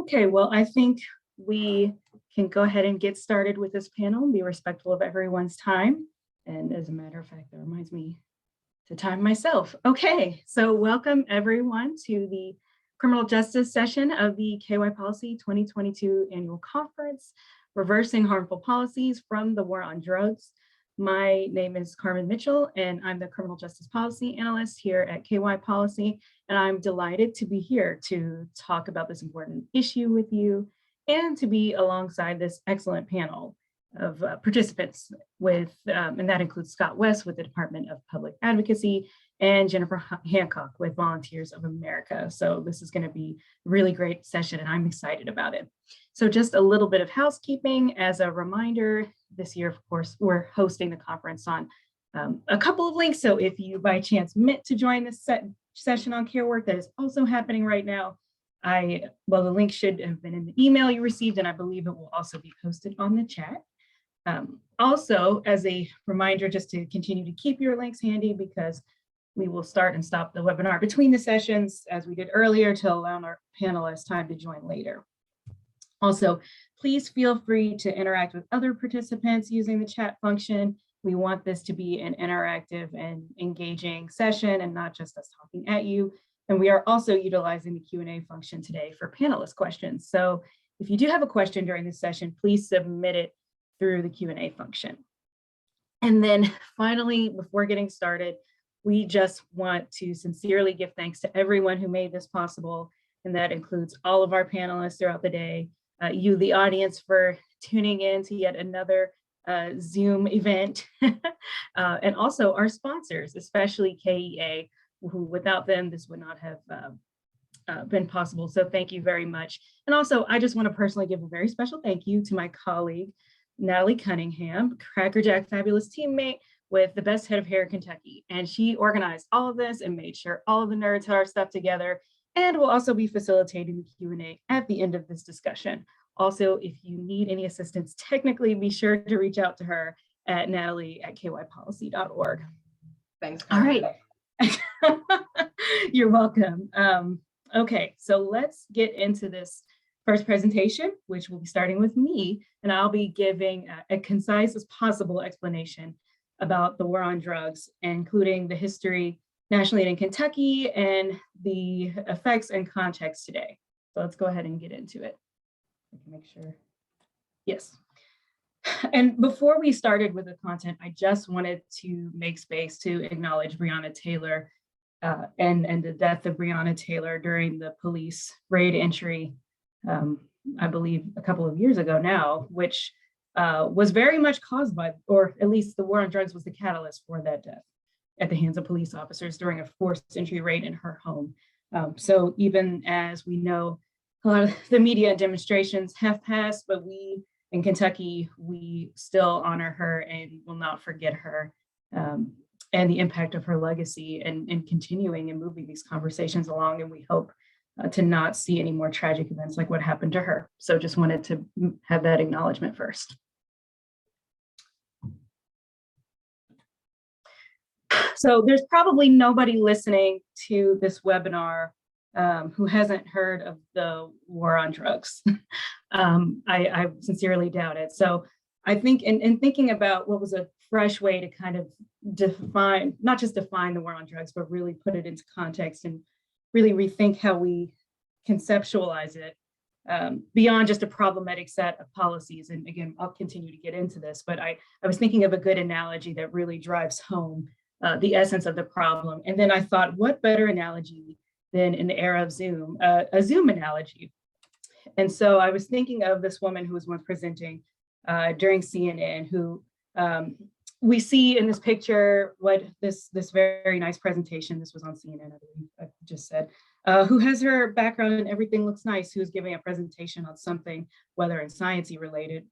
Okay, well, I think we can go ahead and get started with this panel and be respectful of everyone's time. And as a matter of fact, that reminds me to time myself. Okay, so welcome everyone to the criminal justice session of the KyPolicy 2022 annual conference, Reversing Harmful Policies from the War on Drugs. My name is Carmen Mitchell, and I'm the criminal justice policy analyst here at KyPolicy. And I'm delighted to be here to talk about this important issue with you and to be alongside this excellent panel of participants and that includes Scott West with the Department of Public Advocacy and Jennifer Hancock with Volunteers of America. So this is going to be a really great session and I'm excited about it. So just a little bit of housekeeping as a reminder, this year, of course, we're hosting the conference on a couple of links. So if you by chance meant to join this session on care work that is also happening right now, the link should have been in the email you received, and I believe it will also be posted on the chat. Also, as a reminder, just to continue to keep your links handy because we will start and stop the webinar between the sessions as we did earlier to allow our panelists time to join later. Also, please feel free to interact with other participants using the chat function. We want this to be an interactive and engaging session and not just us talking at you. And we are also utilizing the Q&A function today for panelist questions. So if you do have a question during this session, please submit it through the Q&A function. And then finally, before getting started, we just want to sincerely give thanks to everyone who made this possible. And that includes all of our panelists throughout the day, you, the audience, for tuning in to yet another Zoom event, and also our sponsors, especially KEA, who without them, this would not have been possible. So thank you very much. And also, I just want to personally give a very special thank you to my colleague, Natalie Cunningham, Cracker Jack fabulous teammate with the best head of hair in Kentucky. And she organized all of this and made sure all of the nerds had our stuff together, and will also be facilitating the Q&A at the end of this discussion. Also, if you need any assistance technically, be sure to reach out to her at natalie@kypolicy.org. Thanks. All right. You're welcome. Okay, so let's get into this first presentation, which will be starting with me, and I'll be giving a concise as possible explanation about the war on drugs, including the history nationally and in Kentucky and the effects and context today. So let's go ahead and get into it. I can make sure. Yes. And before we started with the content, I just wanted to make space to acknowledge Breonna Taylor and the death of Breonna Taylor during the police raid entry, I believe a couple of years ago now, which was very much caused by, or at least the war on drugs was the catalyst for that death at the hands of police officers during a forced entry raid in her home. So even as we know, a lot of the media demonstrations have passed, but we in Kentucky, we still honor her and will not forget her and the impact of her legacy and continuing and moving these conversations along. And we hope to not see any more tragic events like what happened to her. So just wanted to have that acknowledgement first. So there's probably nobody listening to this webinar who hasn't heard of the war on drugs. I sincerely doubt it. So I think in thinking about what was a fresh way to kind of define, not just define the war on drugs, but really put it into context and really rethink how we conceptualize it beyond just a problematic set of policies. And again, I'll continue to get into this, but I was thinking of a good analogy that really drives home the essence of the problem. And then I thought, what better analogy than in the era of Zoom, a Zoom analogy. And so I was thinking of this woman who was once presenting during CNN, who we see in this picture, what this very nice presentation, this was on CNN, I believe I just said, who has her background and everything looks nice, who's giving a presentation on something, whether it's sciencey related.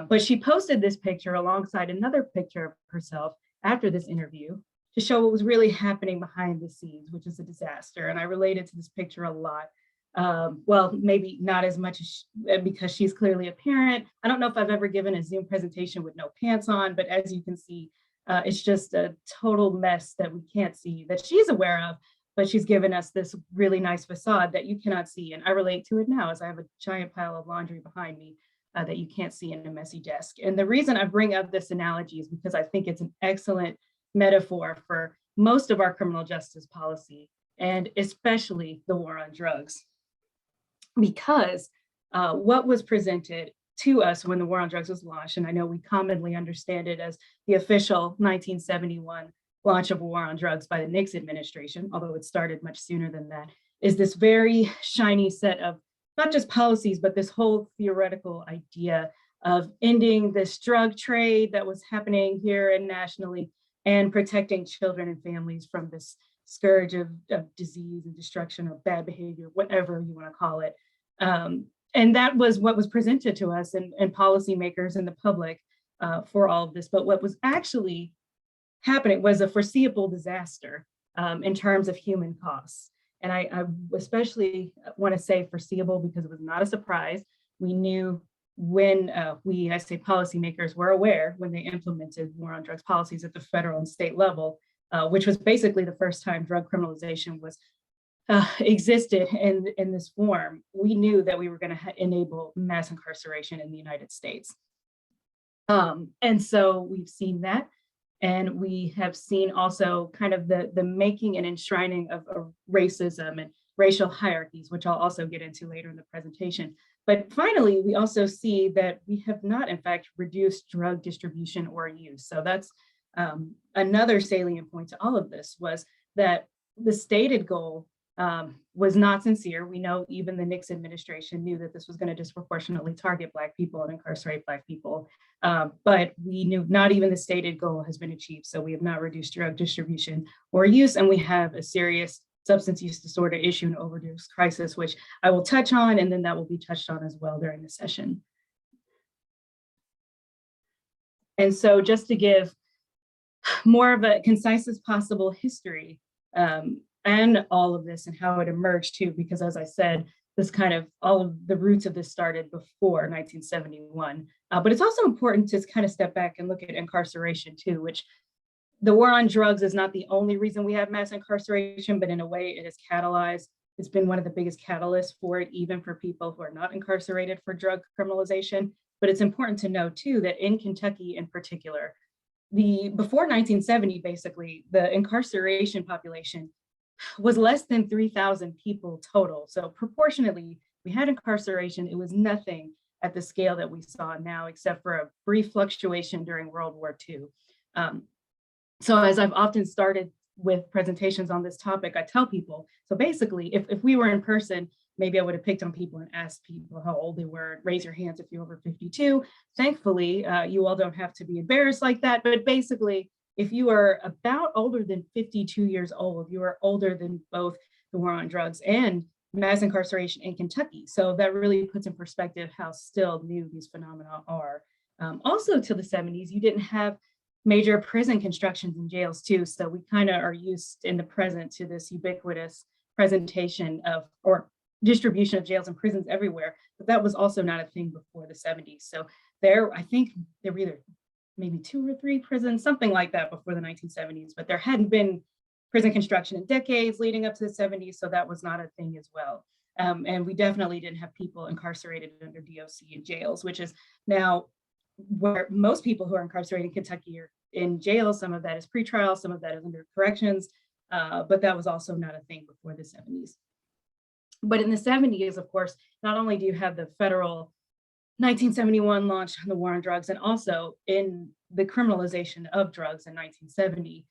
But she posted this picture alongside another picture of herself after this interview to show what was really happening behind the scenes, which is a disaster. And I related to this picture a lot. Well, maybe not as much as because she's clearly a parent. I don't know if I've ever given a Zoom presentation with no pants on, but as you can see, it's just a total mess that we can't see, that she's aware of, but she's given us this really nice facade that you cannot see. And I relate to it now as I have a giant pile of laundry behind me that you can't see in a messy desk. And the reason I bring up this analogy is because I think it's an excellent metaphor for most of our criminal justice policy, and especially the war on drugs. Because what was presented to us when the war on drugs was launched, and I know we commonly understand it as the official 1971 launch of war on drugs by the Nixon administration, although it started much sooner than that, is this very shiny set of not just policies, but this whole theoretical idea of ending this drug trade that was happening here and nationally, and protecting children and families from this scourge of disease and destruction or bad behavior, whatever you want to call it. And that was what was presented to us and policymakers and the public for all of this. But what was actually happening was a foreseeable disaster in terms of human costs. And I especially want to say foreseeable because it was not a surprise. We knew when I say policymakers were aware when they implemented war on drugs policies at the federal and state level, which was basically the first time drug criminalization was existed in this form. We knew that we were going to enable mass incarceration in the United States. And so we've seen that. And we have seen also kind of the making and enshrining of racism and racial hierarchies, which I'll also get into later in the presentation. But finally, we also see that we have not, in fact, reduced drug distribution or use. So that's another salient point to all of this, was that the stated goal was not sincere. We know even the Nixon administration knew that this was going to disproportionately target Black people and incarcerate Black people. But we knew not even the stated goal has been achieved. So we have not reduced drug distribution or use, and we have a serious substance use disorder issue and overdose crisis, which I will touch on, and then that will be touched on as well during the session. And so just to give more of a concise as possible history and all of this and how it emerged too, because as I said, this kind of all of the roots of this started before 1971. But it's also important to kind of step back and look at incarceration too, which the war on drugs is not the only reason we have mass incarceration, but in a way it has catalyzed. It's been one of the biggest catalysts for it, even for people who are not incarcerated for drug criminalization. But it's important to know too that in Kentucky in particular, before 1970, basically, the incarceration population was less than 3,000 people total. So proportionately, we had incarceration. It was nothing at the scale that we saw now, except for a brief fluctuation during World War II. So as I've often started with presentations on this topic, I tell people, so basically, if we were in person, maybe I would have picked on people and asked people how old they were. Raise your hands if you're over 52. Thankfully, you all don't have to be embarrassed like that. But basically, if you are about older than 52 years old, you are older than both the war on drugs and mass incarceration in Kentucky. So that really puts in perspective how still new these phenomena are. Also to the 70s, you didn't have major prison constructions in jails too. So we kind of are used in the present to this ubiquitous presentation of, or distribution of jails and prisons everywhere, but that was also not a thing before the 70s. So I think there were either maybe 2 or 3 prisons, something like that before the 1970s, but there hadn't been prison construction in decades leading up to the 70s, so that was not a thing as well. And we definitely didn't have people incarcerated under DOC in jails, which is now where most people who are incarcerated in Kentucky are in jail. Some of that is pretrial, some of that is under corrections, but that was also not a thing before the 70s. But in the 70s, of course, not only do you have the federal 1971 launch on the war on drugs, and also in the criminalization of drugs in 1970,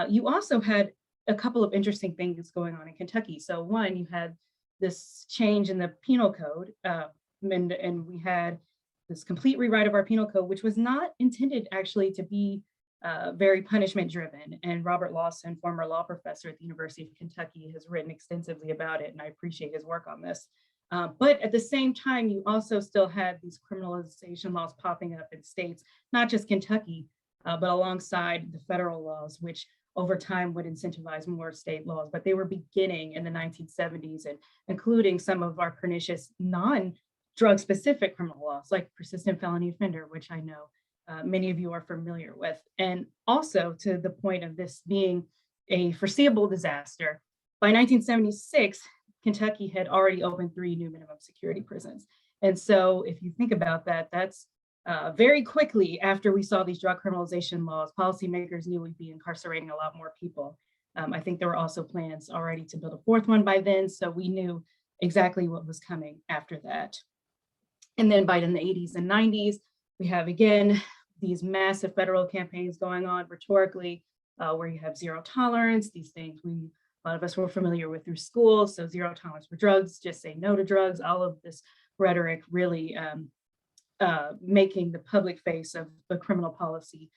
you also had a couple of interesting things going on in Kentucky. So one, you had this change in the penal code, and we had this complete rewrite of our penal code, which was not intended actually to be very punishment driven. And Robert Lawson, former law professor at the University of Kentucky, has written extensively about it, and I appreciate his work on this. But at the same time, you also still had these criminalization laws popping up in states, not just Kentucky, but alongside the federal laws, which over time would incentivize more state laws. But they were beginning in the 1970s and including some of our pernicious non-drug specific criminal laws like persistent felony offender, which I know many of you are familiar with. And also to the point of this being a foreseeable disaster, by 1976, Kentucky had already opened 3 new minimum security prisons. And so if you think about that, that's very quickly after we saw these drug criminalization laws, policymakers knew we'd be incarcerating a lot more people. I think there were also plans already to build a 4th one by then, so we knew exactly what was coming after that. And then by the 80s and 90s, we have again these massive federal campaigns going on rhetorically, where you have zero tolerance, these things a lot of us were familiar with through school. So zero tolerance for drugs, just say no to drugs, all of this rhetoric really making the public face of the criminal policy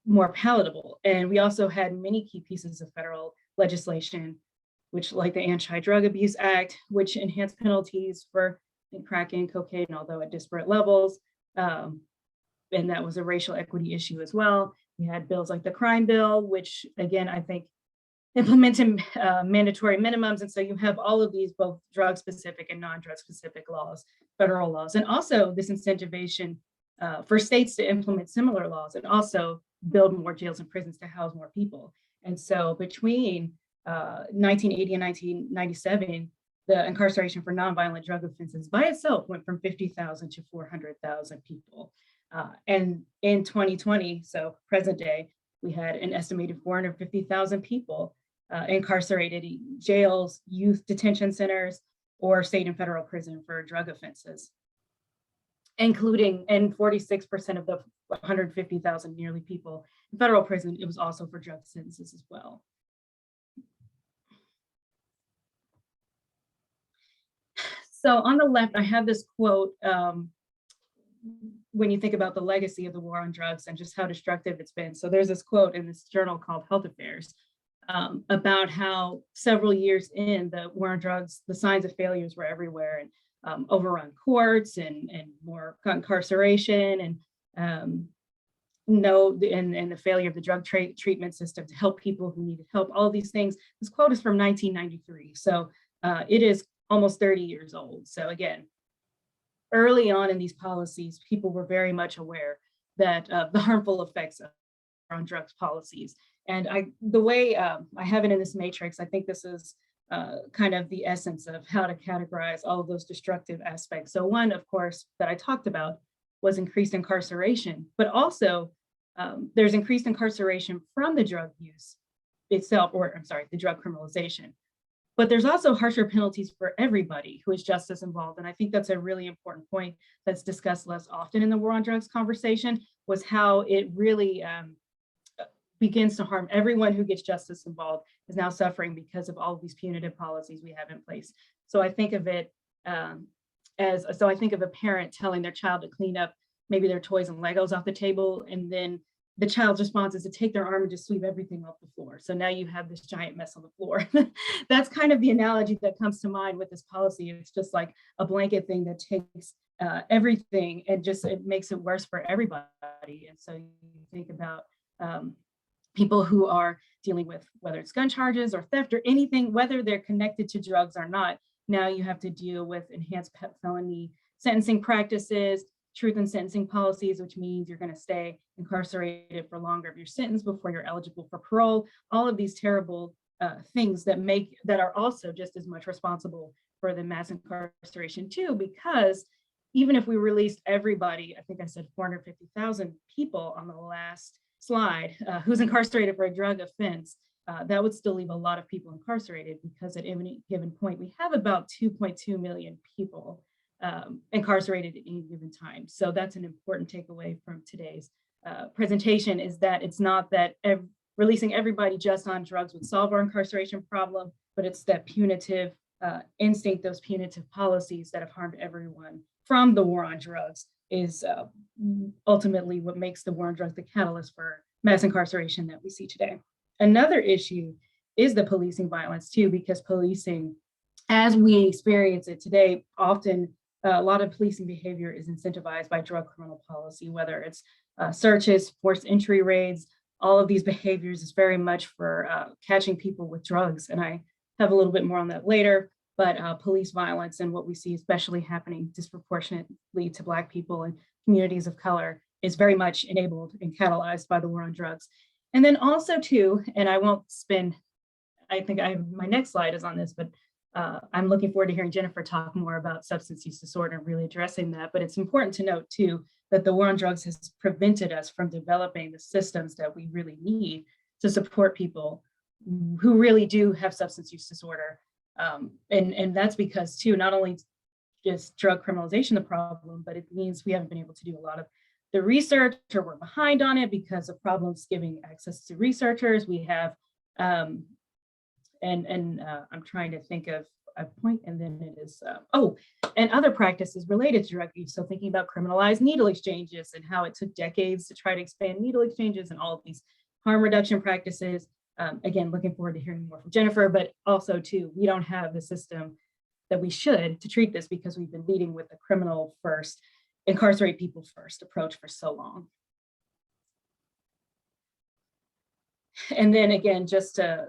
more palatable. And we also had many key pieces of federal legislation, which like the Anti-Drug Abuse Act, which enhanced penalties for crack and cocaine, although at disparate levels. And that was a racial equity issue as well. We had bills like the crime bill, which again, I think implemented mandatory minimums. And so you have all of these, both drug specific and non-drug specific laws, federal laws, and also this incentivization for states to implement similar laws and also build more jails and prisons to house more people. And so between 1980 and 1997, the incarceration for nonviolent drug offenses by itself went from 50,000 to 400,000 people. And in 2020, so present day, we had an estimated 450,000 people incarcerated in jails, youth detention centers, or state and federal prison for drug offenses, including, and 46% of the 150,000 nearly people in federal prison, it was also for drug sentences as well. So on the left, I have this quote, when you think about the legacy of the war on drugs and just how destructive it's been. So there's this quote in this journal called Health Affairs about how several years in the war on drugs, the signs of failures were everywhere, and overrun courts and more incarceration and the failure of the drug treatment system to help people who needed help, all these things. This quote is from 1993. So it is almost 30 years old. So again, early on in these policies, people were very much aware that the harmful effects of on drugs policies. And the way I have it in this matrix, I think this is kind of the essence of how to categorize all of those destructive aspects. So one, of course, that I talked about was increased incarceration, but also there's increased incarceration from the drug use itself, or I'm sorry, the drug criminalization. But there's also harsher penalties for everybody who is justice involved. And I think that's a really important point that's discussed less often in the war on drugs conversation, was how it really begins to harm everyone who gets justice involved is now suffering because of all of these punitive policies we have in place. So I think of it I think of a parent telling their child to clean up maybe their toys and Legos off the table, and then the child's response is to take their arm and just sweep everything off the floor. So now you have this giant mess on the floor. That's kind of the analogy that comes to mind with this policy. It's just like a blanket thing that takes everything and just it makes it worse for everybody. And so you think about people who are dealing with whether it's gun charges or theft or anything, whether they're connected to drugs or not. Now you have to deal with enhanced felony sentencing practices, truth in sentencing policies, which means you're going to stay incarcerated for longer of your sentence before you're eligible for parole. All of these terrible things that are also just as much responsible for the mass incarceration too, because even if we released everybody, I think I said 450,000 people on the last slide, who's incarcerated for a drug offense, that would still leave a lot of people incarcerated, because at any given point, we have about 2.2 million people incarcerated at any given time. So that's an important takeaway from today's presentation, is that it's not that releasing everybody just on drugs would solve our incarceration problem, but it's that punitive instinct, those punitive policies that have harmed everyone from the war on drugs is ultimately what makes the war on drugs the catalyst for mass incarceration that we see today. Another issue is the policing violence too, because policing, as we experience it today, often a lot of policing behavior is incentivized by drug criminal policy, whether it's searches, forced entry raids. All of these behaviors is very much for catching people with drugs. And I have a little bit more on that later, but police violence and what we see especially happening disproportionately to Black people and communities of color is very much enabled and catalyzed by the war on drugs. And then also too, and I won't spend I think my next slide is on this, but I'm looking forward to hearing Jennifer talk more about substance use disorder and really addressing that. But it's important to note too, that the war on drugs has prevented us from developing the systems that we really need to support people who really do have substance use disorder. And that's because too, not only just drug criminalization the problem, but it means we haven't been able to do a lot of the research, or we're behind on it because of problems giving access to researchers. We have, I'm trying to think of a point, and then it is, and other practices related to drug use. So thinking about criminalized needle exchanges and how it took decades to try to expand needle exchanges and all of these harm reduction practices. Again, looking forward to hearing more from Jennifer, but also too, we don't have the system that we should to treat this because we've been leading with the criminal first, incarcerate people first approach for so long. And then again, just to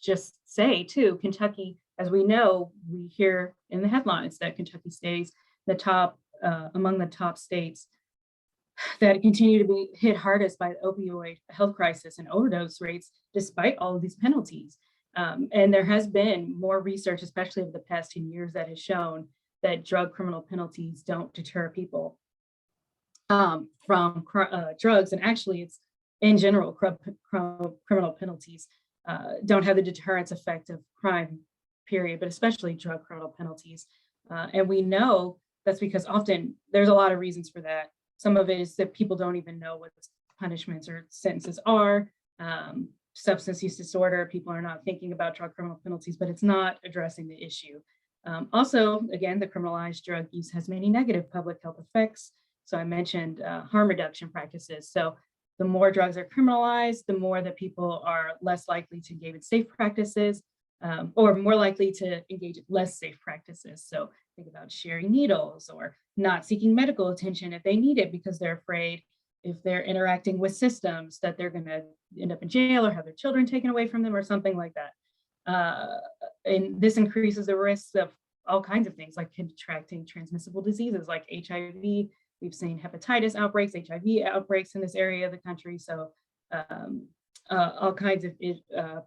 just say too, Kentucky, as we know, we hear in the headlines that Kentucky stays the top, among the top states that continue to be hit hardest by the opioid health crisis and overdose rates, despite all of these penalties. And there has been more research, especially over the past 10 years, that has shown that drug criminal penalties don't deter people from drugs. And actually, it's in general, criminal penalties don't have the deterrence effect of crime, period, but especially drug criminal penalties. And we know that's because often there's a lot of reasons for that. Some of it is that people don't even know what the punishments or sentences are. Substance use disorder, people are not thinking about drug criminal penalties, but it's not addressing the issue. Also, again, the criminalized drug use has many negative public health effects. So I mentioned harm reduction practices. So the more drugs are criminalized, the more that people are less likely to engage in safe practices, or more likely to engage in less safe practices. So think about sharing needles or not seeking medical attention if they need it because they're afraid if they're interacting with systems that they're going to end up in jail or have their children taken away from them or something like that. And this increases the risks of all kinds of things like contracting transmissible diseases like HIV. We've seen hepatitis outbreaks, HIV outbreaks in this area of the country. So all kinds of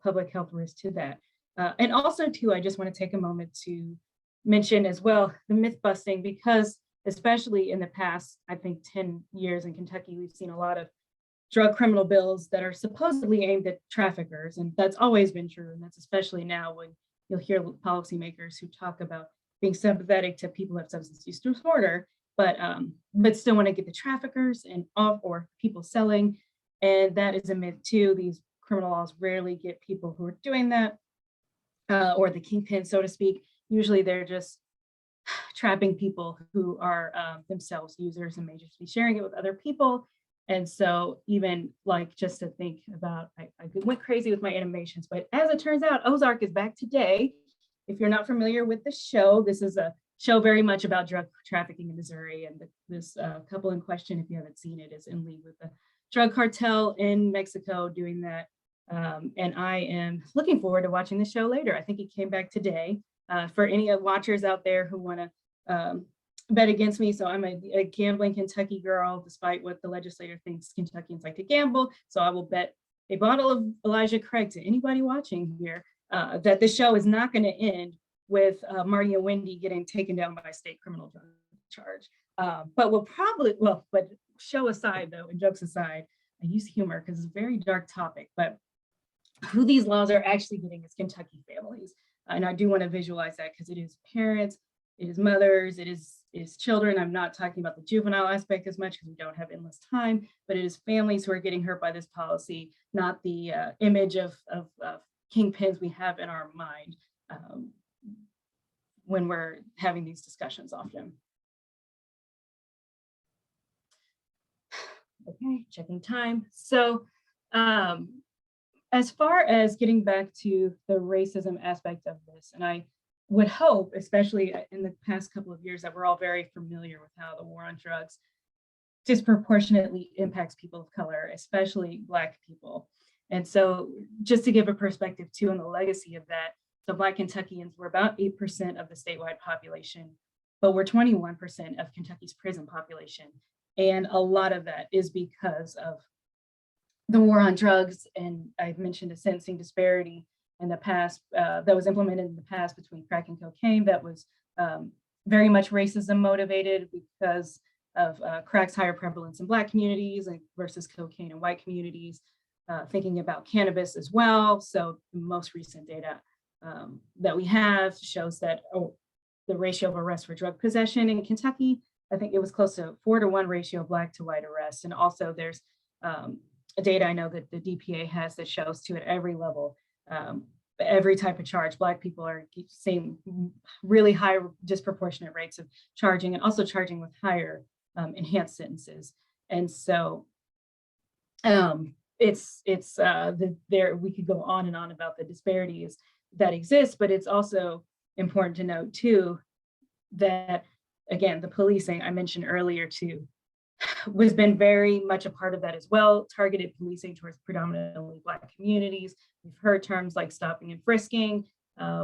public health risks to that. And also too, I just want to take a moment to mention as well the myth busting, because especially in the past, I think 10 years in Kentucky, we've seen a lot of drug criminal bills that are supposedly aimed at traffickers. And that's always been true. And that's especially now when you'll hear policymakers who talk about being sympathetic to people who have substance use disorder, but still want to get the traffickers and off or people selling. And that is a myth too. These criminal laws rarely get people who are doing that or the kingpin, so to speak. Usually they're just trapping people who are themselves users and may just be sharing it with other people. And so even like just to think about, I went crazy with my animations, but as it turns out, OZARK is back today. If you're not familiar with the show, this is a show very much about drug trafficking in Missouri. And this couple in question, if you haven't seen it, is in league with the drug cartel in Mexico doing that. And I am looking forward to watching the show later. I think it came back today. For any watchers out there who want to bet against me. So I'm a gambling Kentucky girl, despite what the legislature thinks Kentuckians like to gamble. So I will bet a bottle of Elijah Craig to anybody watching here that the show is not going to end with Marty and Wendy getting taken down by a state criminal drug charge. But show aside though, and jokes aside, I use humor because it's a very dark topic, but who these laws are actually getting is Kentucky families. And I do want to visualize that because it is parents, it is mothers, it is children. I'm not talking about the juvenile aspect as much because we don't have endless time, but it is families who are getting hurt by this policy, not the image of kingpins we have in our mind when we're having these discussions often. Okay, checking time. So as far as getting back to the racism aspect of this, and I would hope, especially in the past couple of years, that we're all very familiar with how the war on drugs disproportionately impacts people of color, especially Black people. And so just to give a perspective too on the legacy of that, so Black Kentuckians were about 8% of the statewide population, but we're 21% of Kentucky's prison population. And a lot of that is because of the war on drugs. And I've mentioned a sentencing disparity in the past, that was implemented in the past between crack and cocaine, that was very much racism motivated because of crack's higher prevalence in Black communities versus cocaine in white communities. Thinking about cannabis as well. So the most recent data that we have shows that the ratio of arrests for drug possession in Kentucky, I think it was close to 4-to-1 ratio of Black to white arrests. And also there's data I know that the DPA has that shows too at every level, every type of charge, Black people are seeing really high disproportionate rates of charging, and also charging with higher enhanced sentences. And so we could go on and on about the disparities that exist, but it's also important to note too that, again, the policing I mentioned earlier too was been very much a part of that as well. Targeted policing towards predominantly Black communities. We've heard terms like stopping and frisking.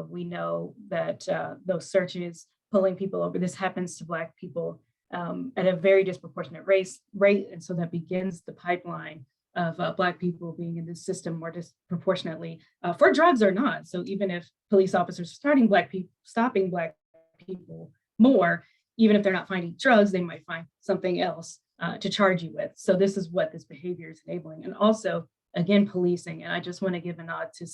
We know that those searches, pulling people over, this happens to Black people at a very disproportionate rate. And so that begins the pipeline of Black people being in this system more disproportionately for drugs or not. So even if police officers are stopping Black people more, even if they're not finding drugs, they might find something else to charge you with. So this is what this behavior is enabling. And also, again, policing. And I just want to give a nod to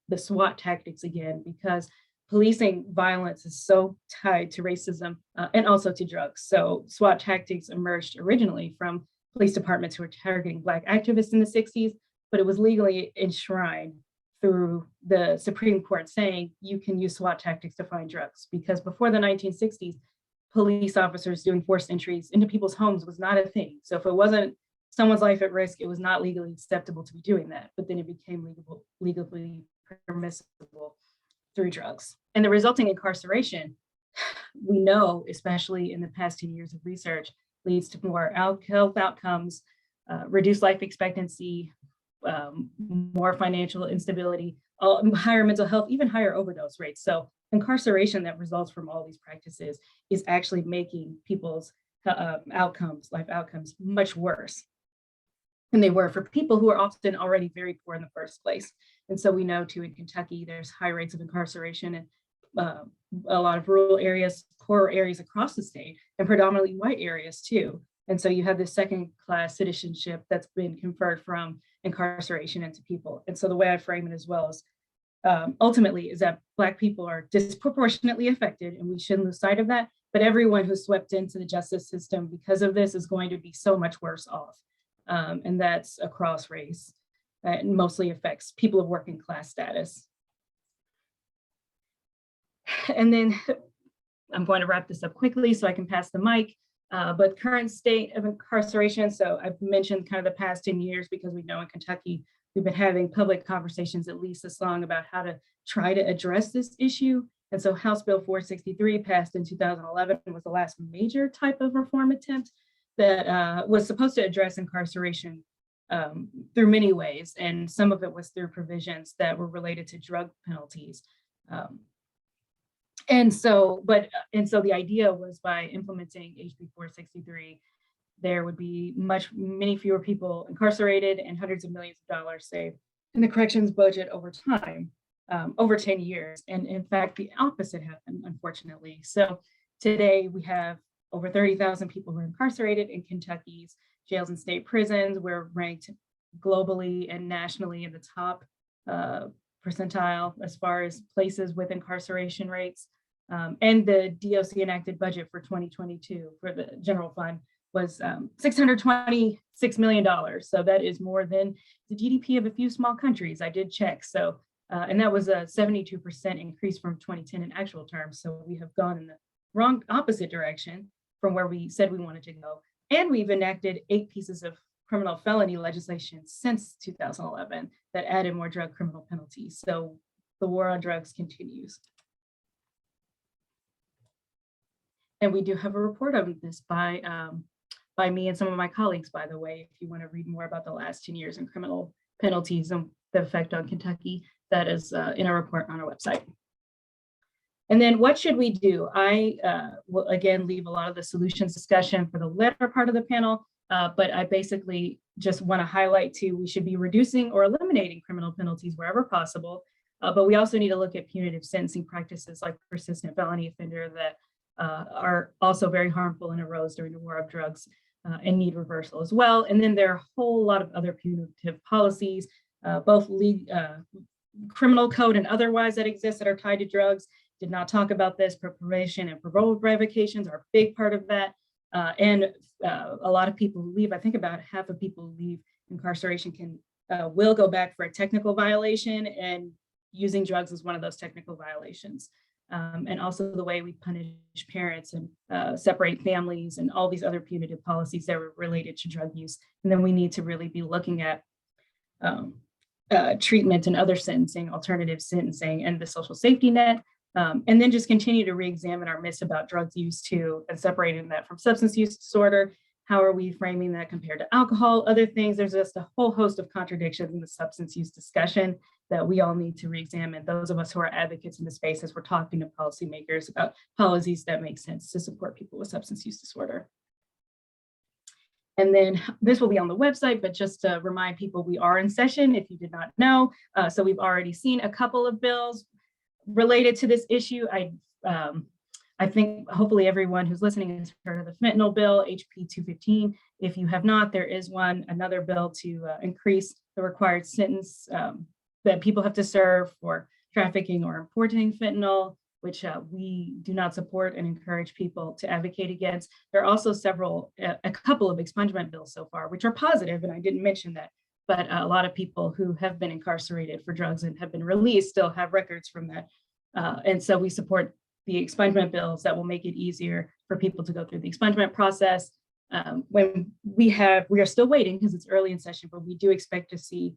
the SWAT tactics again, because policing violence is so tied to racism and also to drugs. So SWAT tactics emerged originally from police departments who were targeting Black activists in the 60s, but it was legally enshrined through the Supreme Court saying you can use SWAT tactics to find drugs, because before the 1960s, police officers doing forced entries into people's homes was not a thing. So if it wasn't someone's life at risk, it was not legally acceptable to be doing that, but then it became legally permissible through drugs. And the resulting incarceration, we know, especially in the past 10 years of research, leads to more health outcomes, reduced life expectancy, more financial instability, higher mental health, even higher overdose rates. So incarceration that results from all these practices is actually making people's life outcomes much worse than they were for people who are often already very poor in the first place. And so we know too, in Kentucky, there's high rates of incarceration in a lot of rural areas, poorer areas across the state, and predominantly white areas too. And so you have this second-class citizenship that's been conferred from incarceration into people. And so the way I frame it as well is ultimately is that Black people are disproportionately affected, and we shouldn't lose sight of that. But everyone who's swept into the justice system because of this is going to be so much worse off. And that's across race. It mostly affects people of working class status. And then I'm going to wrap this up quickly so I can pass the mic. But current state of incarceration. So I've mentioned kind of the past 10 years because we know in Kentucky, we've been having public conversations at least this long about how to try to address this issue. And so House Bill 463 passed in 2011 was the last major type of reform attempt that was supposed to address incarceration through many ways. And some of it was through provisions that were related to drug penalties. And so the idea was by implementing HB 463, there would be many fewer people incarcerated and hundreds of millions of dollars saved in the corrections budget over time, over 10 years. And in fact, the opposite happened, unfortunately. So today we have over 30,000 people who are incarcerated in Kentucky's jails and state prisons. We're ranked globally and nationally in the top percentile as far as places with incarceration rates. And the DOC enacted budget for 2022 for the general fund was $626 million. So that is more than the GDP of a few small countries. I did check. So, and that was a 72% increase from 2010 in actual terms. So we have gone in the opposite direction from where we said we wanted to go. And we've enacted 8 pieces of criminal felony legislation since 2011 that added more drug criminal penalties. So the war on drugs continues. And we do have a report on this by me and some of my colleagues, by the way, if you want to read more about the last 10 years in criminal penalties and the effect on Kentucky, that is in a report on our website. And then what should we do? I will again leave a lot of the solutions discussion for the latter part of the panel, but I basically just want to highlight too, we should be reducing or eliminating criminal penalties wherever possible. But we also need to look at punitive sentencing practices like persistent felony offender that are also very harmful and arose during the war on drugs and need reversal as well. And then there are a whole lot of other punitive policies, both criminal code and otherwise that exist that are tied to drugs. Did not talk about this, but probation and parole revocations are a big part of that. And a lot of people who leave, I think about half of people who leave incarceration will go back for a technical violation, and using drugs is one of those technical violations. And also the way we punish parents and separate families and all these other punitive policies that were related to drug use. And then we need to really be looking at treatment and other sentencing, alternative sentencing, and the social safety net. And then just continue to re-examine our myths about drugs use too, and separating that from substance use disorder. How are we framing that compared to alcohol, other things? There's just a whole host of contradictions in the substance use discussion that we all need to re-examine. Those of us who are advocates in the space as we're talking to policymakers about policies that make sense to support people with substance use disorder. And then this will be on the website, but just to remind people, we are in session if you did not know. So we've already seen a couple of bills related to this issue. I think hopefully everyone who's listening has heard of the fentanyl bill, HP 215. If you have not, there is another bill to increase the required sentence that people have to serve for trafficking or importing fentanyl, which we do not support and encourage people to advocate against. There are also a couple of expungement bills so far, which are positive, and I didn't mention that, but a lot of people who have been incarcerated for drugs and have been released still have records from that. And so we support the expungement bills that will make it easier for people to go through the expungement process. When we are still waiting because it's early in session, but we do expect to see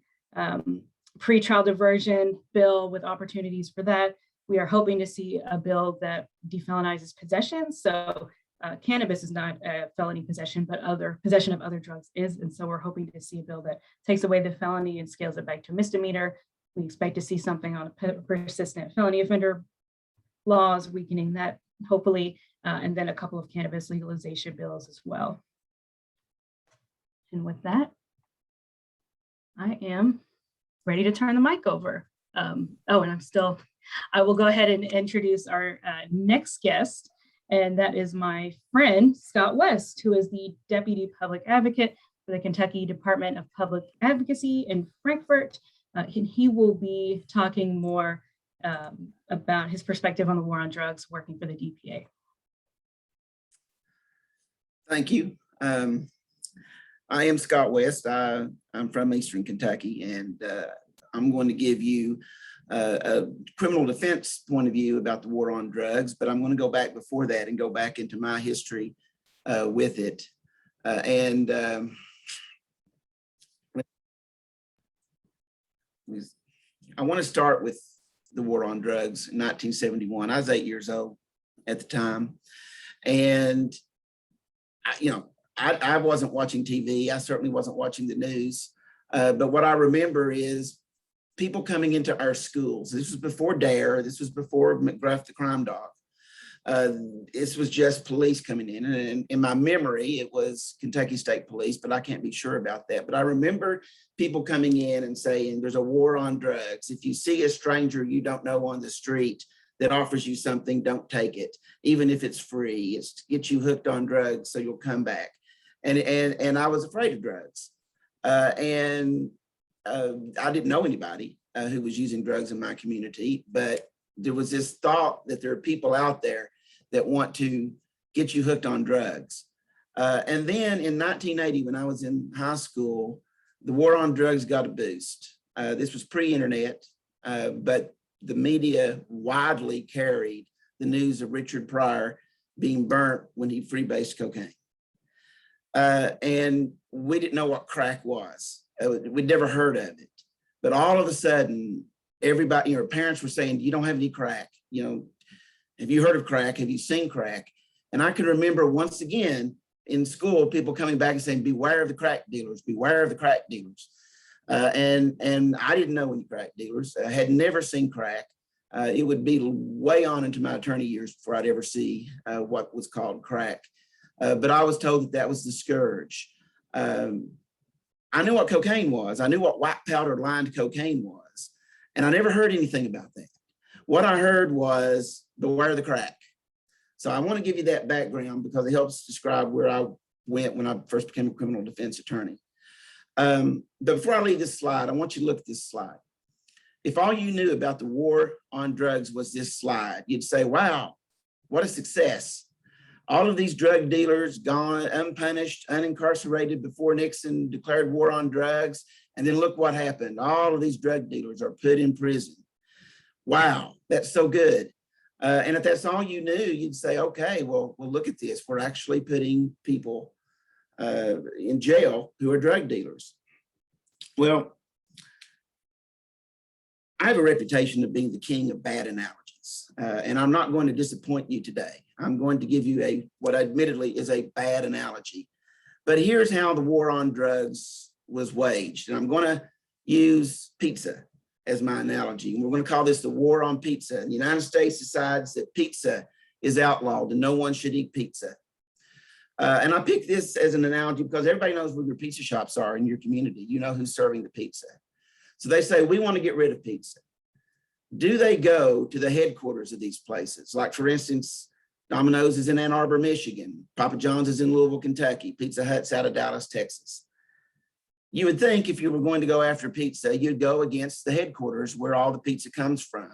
pretrial diversion bill with opportunities for that. We are hoping to see a bill that defelonizes possession. So cannabis is not a felony possession, but possession of other drugs is. And so we're hoping to see a bill that takes away the felony and scales it back to misdemeanor. We expect to see something on persistent felony offender laws, weakening that hopefully, and then a couple of cannabis legalization bills as well. And with that, I am ready to turn the mic over. And I will go ahead and introduce our next guest, and that is my friend, Scott West, who is the Deputy Public Advocate for the Kentucky Department of Public Advocacy in Frankfort. He will be talking more about his perspective on the war on drugs, working for the DPA. Thank you. I am Scott West. I'm from Eastern Kentucky, and I'm going to give you a criminal defense point of view about the war on drugs, but I'm going to go back before that and go back into my history with it. I want to start with the war on drugs in 1971. I was 8 years old at the time. And, I wasn't watching TV. I certainly wasn't watching the news. But what I remember is people coming into our schools. This was before DARE. This was before McGruff the crime dog. This was just police coming in. And in my memory, it was Kentucky State Police, but I can't be sure about that. But I remember people coming in and saying, there's a war on drugs. If you see a stranger you don't know on the street that offers you something, don't take it, even if it's free. It's to get you hooked on drugs so you'll come back. And I was afraid of drugs. I didn't know anybody who was using drugs in my community, but there was this thought that there are people out there that want to get you hooked on drugs. And then in 1980, when I was in high school, the war on drugs got a boost. This was pre-internet, but the media widely carried the news of Richard Pryor being burnt when he freebased cocaine. And we didn't know what crack was. We'd never heard of it. But all of a sudden, everybody, parents were saying, you don't have any crack. Have you heard of crack? Have you seen crack? And I can remember once again in school, people coming back and saying, beware of the crack dealers, beware of the crack dealers. And I didn't know any crack dealers. I had never seen crack. It would be way on into my attorney years before I'd ever see what was called crack. But I was told that was the scourge. I knew what cocaine was. I knew what white powder lined cocaine was. And I never heard anything about that. What I heard was beware the crack. So I want to give you that background because it helps describe where I went when I first became a criminal defense attorney. But before I leave this slide, I want you to look at this slide. If all you knew about the war on drugs was this slide, you'd say, wow, what a success. All of these drug dealers gone unpunished, unincarcerated before Nixon declared war on drugs. And then look what happened. All of these drug dealers are put in prison. Wow, that's so good. And if that's all you knew, you'd say, okay, well, look at this. We're actually putting people in jail who are drug dealers. Well, I have a reputation of being the king of bad analogies, and I'm not going to disappoint you today. I'm going to give you what admittedly is a bad analogy, but here's how the war on drugs was waged. And I'm going to use pizza as my analogy. And we're going to call this the war on pizza. And the United States decides that pizza is outlawed and no one should eat pizza. And I picked this as an analogy because everybody knows where your pizza shops are in your community. You know who's serving the pizza. So they say, we want to get rid of pizza. Do they go to the headquarters of these places? Like, for instance, Domino's is in Ann Arbor, Michigan. Papa John's is in Louisville, Kentucky. Pizza Hut's out of Dallas, Texas. You would think if you were going to go after pizza, you'd go against the headquarters where all the pizza comes from.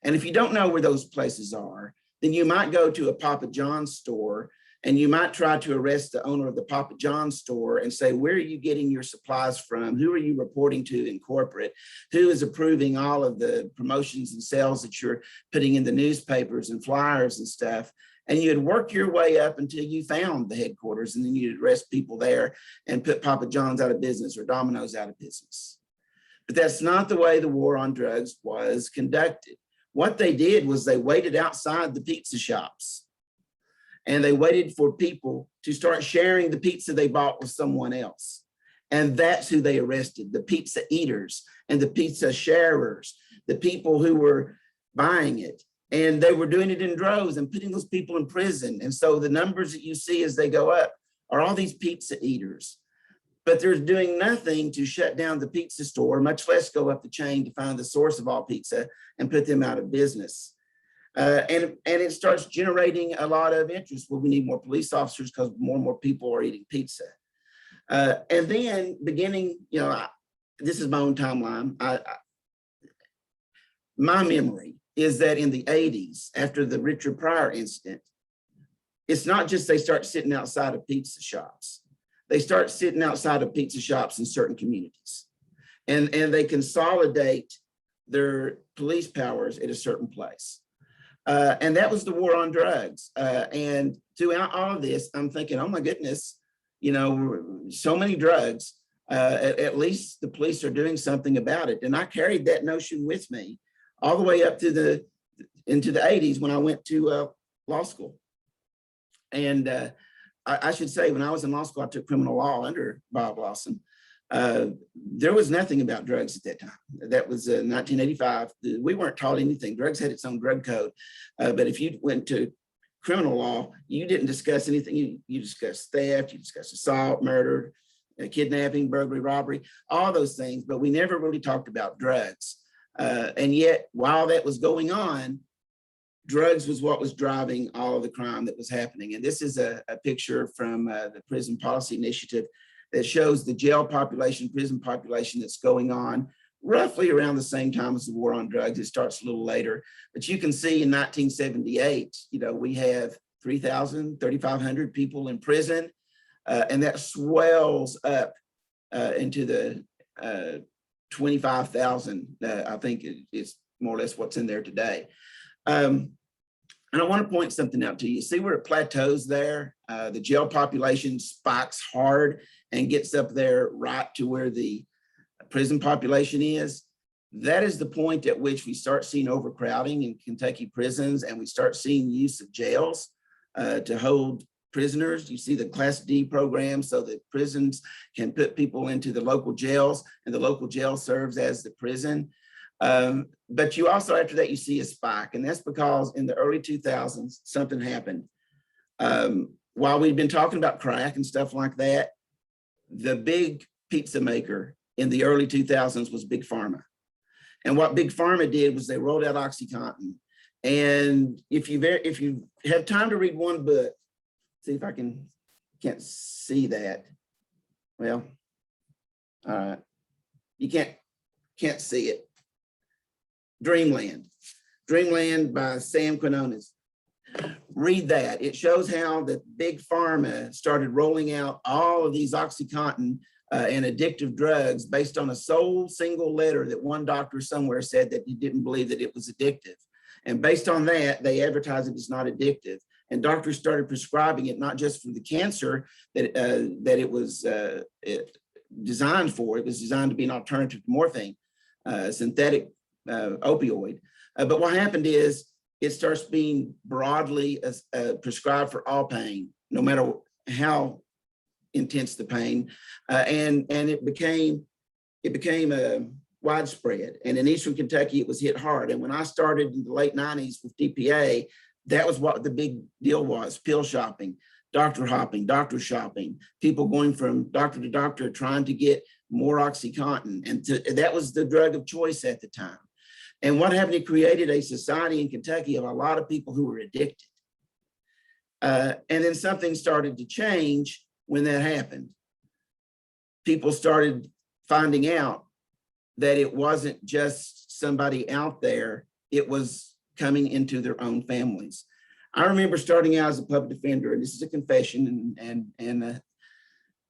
And if you don't know where those places are, then you might go to a Papa John's store and you might try to arrest the owner of the Papa John's store and say, where are you getting your supplies from? Who are you reporting to in corporate? Who is approving all of the promotions and sales that you're putting in the newspapers and flyers and stuff? And you'd work your way up until you found the headquarters, and then you'd arrest people there and put Papa John's out of business or Domino's out of business. But that's not the way the war on drugs was conducted. What they did was they waited outside the pizza shops and they waited for people to start sharing the pizza they bought with someone else. And that's who they arrested, the pizza eaters and the pizza sharers, the people who were buying it. And they were doing it in droves and putting those people in prison. And so the numbers that you see as they go up are all these pizza eaters. But they're doing nothing to shut down the pizza store, much less go up the chain to find the source of all pizza and put them out of business. And it starts generating a lot of interest. Well, we need more police officers because more and more people are eating pizza. And then beginning, this is my own timeline. My memory is that in the 80s, after the Richard Pryor incident, it's not just they start sitting outside of pizza shops. They start sitting outside of pizza shops in certain communities. And they consolidate their police powers at a certain place. And that was the war on drugs. And throughout all of this, I'm thinking, oh my goodness, so many drugs, at least the police are doing something about it. And I carried that notion with me all the way up to into the 80s when I went to law school. And I should say, when I was in law school, I took criminal law under Bob Lawson. There was nothing about drugs at that time. That was 1985. We weren't taught anything. Drugs had its own drug code. But if you went to criminal law, you didn't discuss anything. You discussed theft, you discussed assault, murder, kidnapping, burglary, robbery, all those things. But we never really talked about drugs. And yet, while that was going on, drugs was what was driving all of the crime that was happening. And this is a picture from the Prison Policy Initiative that shows the jail population, prison population that's going on roughly around the same time as the war on drugs. It starts a little later, but you can see in 1978, we have 3,000, 3,500 people in prison, and that swells up into the 25,000. I think it's more or less what's in there today. And I want to point something out to you. See where it plateaus there? The jail population spikes hard and gets up there right to where the prison population is. That is the point at which we start seeing overcrowding in Kentucky prisons, and we start seeing use of jails to hold prisoners. You see the Class D program so that prisons can put people into the local jails, and the local jail serves as the prison. But you also, after that, you see a spike, and that's because in the early 2000s, something happened. While we've been talking about crack and stuff like that, the big pizza maker in the early 2000s was Big Pharma. And what Big Pharma did was they rolled out OxyContin. And if you have time to read one book, see if I can't see that. Well, all right, you can't see it. Dreamland by Sam Quinones. Read that. It shows how that Big Pharma started rolling out all of these OxyContin and addictive drugs based on a single letter that one doctor somewhere said that he didn't believe that it was addictive. And based on that, they advertised it as not addictive. And doctors started prescribing it, not just for the cancer that it was designed for. It was designed to be an alternative to morphine, synthetic opioid. But what happened is it starts being broadly prescribed for all pain, no matter how intense the pain, and it became widespread. And in Eastern Kentucky, it was hit hard. And when I started in the late 90s with DPA, that was what the big deal was: pill shopping, doctor hopping, doctor shopping, people going from doctor to doctor trying to get more OxyContin. And that was the drug of choice at the time. And what happened, it created a society in Kentucky of a lot of people who were addicted. And then something started to change when that happened. People started finding out that it wasn't just somebody out there, it was coming into their own families. I remember starting out as a public defender, and this is a confession, and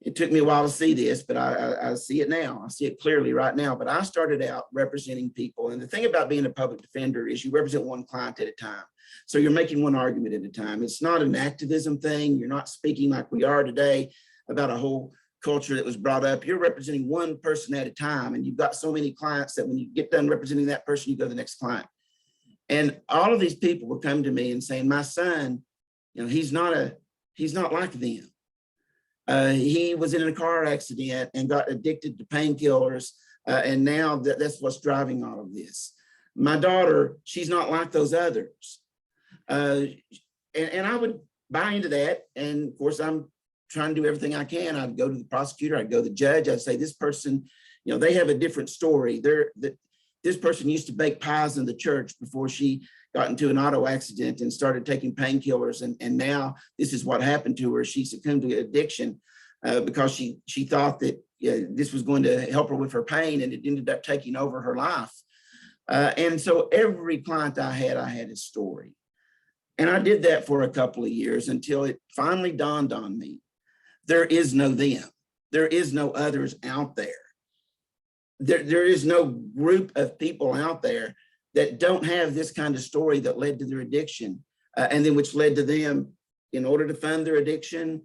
it took me a while to see this, but I see it now. I see it clearly right now. But I started out representing people. And the thing about being a public defender is you represent one client at a time. So you're making one argument at a time. It's not an activism thing. You're not speaking like we are today about a whole culture that was brought up. You're representing one person at a time. And you've got so many clients that when you get done representing that person, you go to the next client. And all of these people were coming to me and saying, my son, he's not like them. He was in a car accident and got addicted to painkillers. And now that's what's driving all of this. My daughter, she's not like those others. And I would buy into that. And of course, I'm trying to do everything I can. I'd go to the prosecutor, I'd go to the judge. I'd say, this person, they have a different story. This person used to bake pies in the church before she got into an auto accident and started taking painkillers. And now this is what happened to her. She succumbed to addiction because she thought that this was going to help her with her pain, and it ended up taking over her life. And so every client I had a story. And I did that for a couple of years until it finally dawned on me. There is no them. There is no others out there. There is no group of people out there that don't have this kind of story that led to their addiction, and then which led to them, in order to fund their addiction,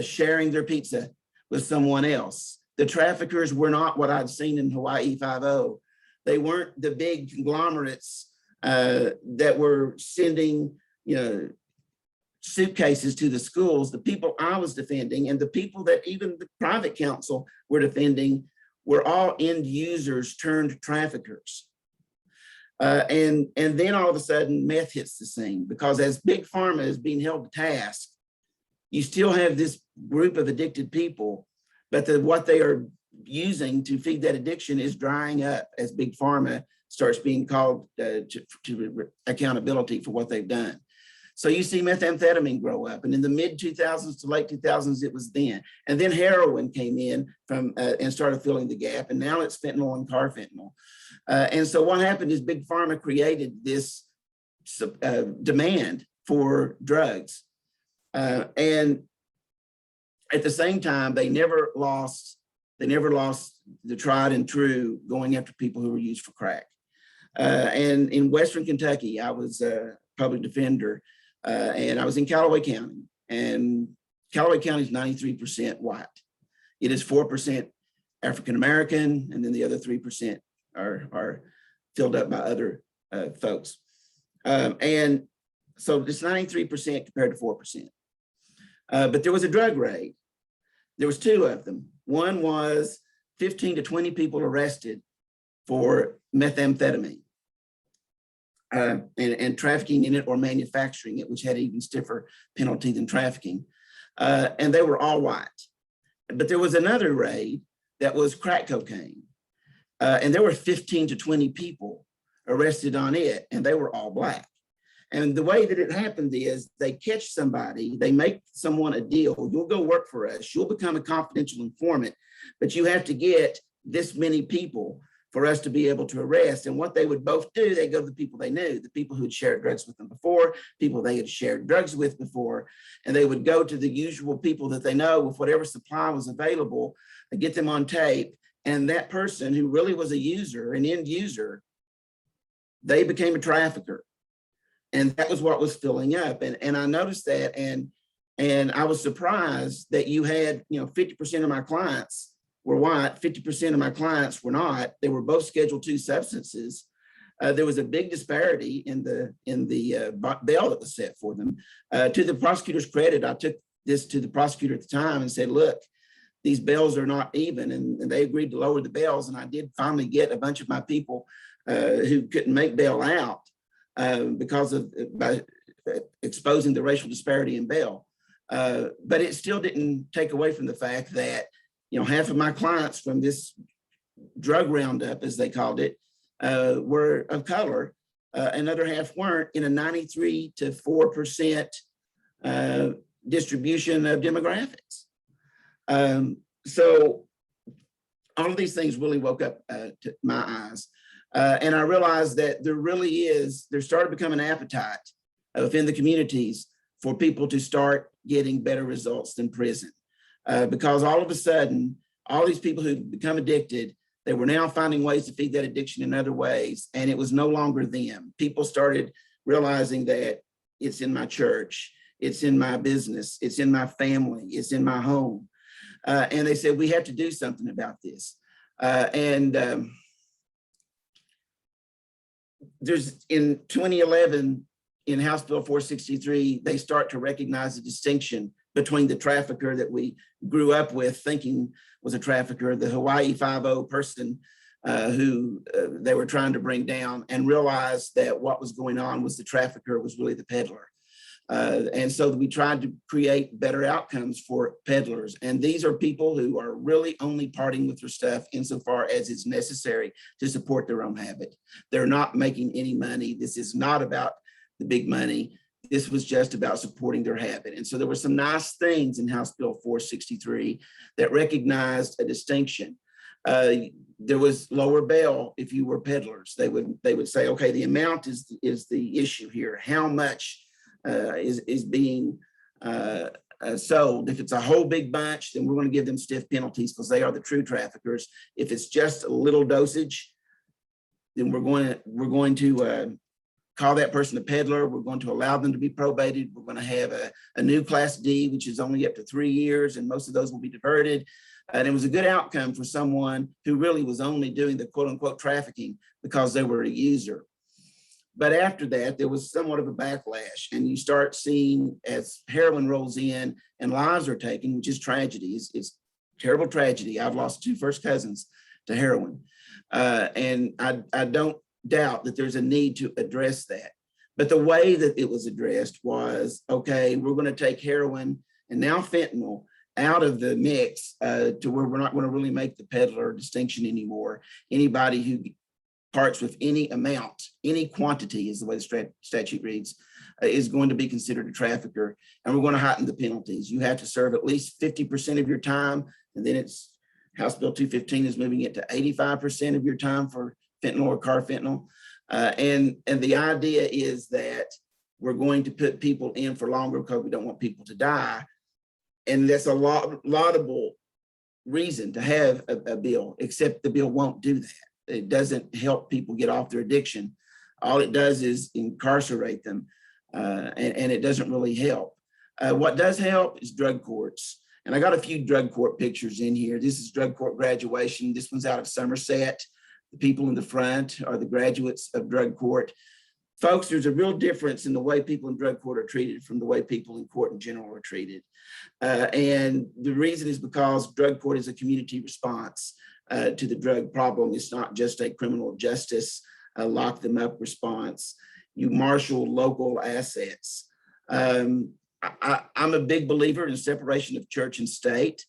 sharing their pizza with someone else. The traffickers were not what I'd seen in Hawaii 5-0. They weren't the big conglomerates that were sending, suitcases to the schools. The people I was defending, and the people that even the private counsel were defending, were all end users turned traffickers. And then all of a sudden meth hits the scene, because as Big Pharma is being held to task, you still have this group of addicted people, but what they are using to feed that addiction is drying up as Big Pharma starts being called to accountability for what they've done. So you see methamphetamine grow up, and in the mid 2000s to late 2000s, it was then. And then heroin came in and started filling the gap, and now it's fentanyl and carfentanil. And so what happened is Big Pharma created this demand for drugs. And at the same time, they never lost the tried and true going after people who were used for crack. And in Western Kentucky, I was a public defender, and I was in Callaway County, and Callaway County is 93% white. It is 4% African-American, and then the other 3% are filled up by other folks. And so it's 93% compared to 4%. But there was a drug raid. There was two of them. One was 15 to 20 people arrested for methamphetamine and trafficking in it or manufacturing it, which had an even stiffer penalty than trafficking. And they were all white. But there was another raid that was crack cocaine. And there were 15 to 20 people arrested on it, and they were all Black. And the way that it happened is they catch somebody, they make someone a deal. You'll go work for us. You'll become a confidential informant, but you have to get this many people for us to be able to arrest. And what they would both do, they go to the people they knew, the people who had shared drugs with them before, people they had shared drugs with before, and they would go to the usual people that they know with whatever supply was available and get them on tape. And that person who really was a user, an end user, they became a trafficker. And that was what was filling up. And I noticed that, and I was surprised that you had, 50% of my clients were white, 50% of my clients were not. They were both Schedule II substances. There was a big disparity in the bail that was set for them. To the prosecutor's credit, I took this to the prosecutor at the time and said, look, these bails are not even, and they agreed to lower the bails. And I did finally get a bunch of my people who couldn't make bail out because of by exposing the racial disparity in bail. But it still didn't take away from the fact that, half of my clients from this drug roundup, as they called it, were of color. Another half weren't, in a 93 to 4% distribution of demographics. So all of these things really woke up to my eyes. And I realized that there started becoming an appetite within the communities for people to start getting better results than prison. Because all of a sudden, all these people who become addicted, they were now finding ways to feed that addiction in other ways. And it was no longer them. People started realizing that it's in my church, it's in my business, it's in my family, it's in my home. And they said, we have to do something about this. There's in 2011, in House Bill 463, they start to recognize the distinction between the trafficker that we grew up with thinking was a trafficker, the Hawaii 5-0 person who they were trying to bring down, and realized that what was going on was the trafficker was really the peddler. And so we tried to create better outcomes for peddlers. And these are people who are really only parting with their stuff insofar as it's necessary to support their own habit. They're not making any money. This is not about the big money. This was just about supporting their habit. And so there were some nice things in House Bill 463 that recognized a distinction. There was lower bail if you were peddlers. They would say, okay, the amount is the issue here. How much is being sold? If it's a whole big bunch, then we're going to give them stiff penalties because they are the true traffickers. If it's just a little dosage, then we're going to call that person a peddler. We're going to allow them to be probated. We're going to have a new Class D, which is only up to 3 years, and most of those will be diverted. And it was a good outcome for someone who really was only doing the quote unquote trafficking because they were a user. But after that, there was somewhat of a backlash, and you start seeing as heroin rolls in and lives are taken, which is tragedy. It's terrible tragedy. I've lost 2 first cousins to heroin. And I don't doubt that there's a need to address that. But the way that it was addressed was, okay, we're going to take heroin and now fentanyl out of the mix to where we're not going to really make the peddler distinction anymore. Anybody who parts with any amount, any quantity is the way the statute reads, is going to be considered a trafficker. And we're going to heighten the penalties. You have to serve at least 50% of your time. And then it's House Bill 215 is moving it to 85% of your time for fentanyl or carfentanil. And the idea is that we're going to put people in for longer because we don't want people to die. And that's a laudable reason to have a bill, except the bill won't do that. It doesn't help people get off their addiction. All it does is incarcerate them, and it doesn't really help. What does help is drug courts. And I got a few drug court pictures in here. This is drug court graduation. This one's out of Somerset. The people in the front are the graduates of drug court. Folks, there's a real difference in the way people in drug court are treated from the way people in court in general are treated. And the reason is because drug court is a community response to the drug problem. It's not just a criminal justice, lock them up response. You marshal local assets. I'm a big believer in separation of church and state,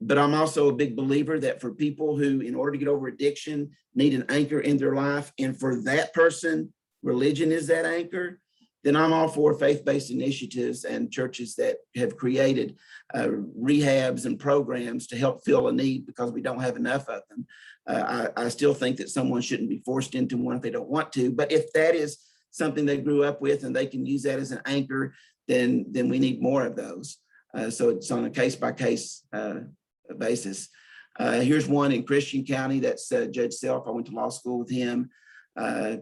But I'm also a big believer that for people who, in order to get over addiction, need an anchor in their life, and for that person, religion is that anchor, then I'm all for faith-based initiatives and churches that have created rehabs and programs to help fill a need because we don't have enough of them. I still think that someone shouldn't be forced into one if they don't want to, but if that is something they grew up with and they can use that as an anchor, then we need more of those. So it's on a case-by-case basis. Here's one in Christian County. That's Judge Self. I went to law school with him,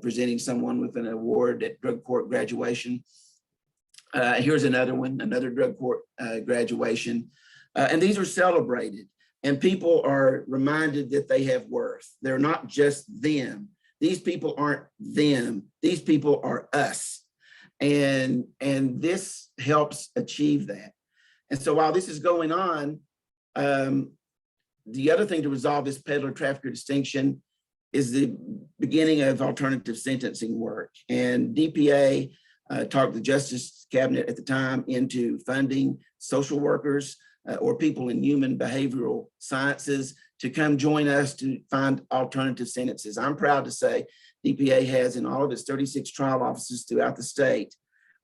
presenting someone with an award at drug court graduation. Here's another one, another drug court graduation. And these are celebrated, and people are reminded that they have worth. They're not just them. These people aren't them. These people are us. And this helps achieve that. And so while this is going on, the other thing to resolve this peddler trafficker distinction is the beginning of alternative sentencing work. And DPA talked the Justice Cabinet at the time into funding social workers or people in human behavioral sciences to come join us to find alternative sentences. I'm proud to say DPA has, in all of its 36 trial offices throughout the state,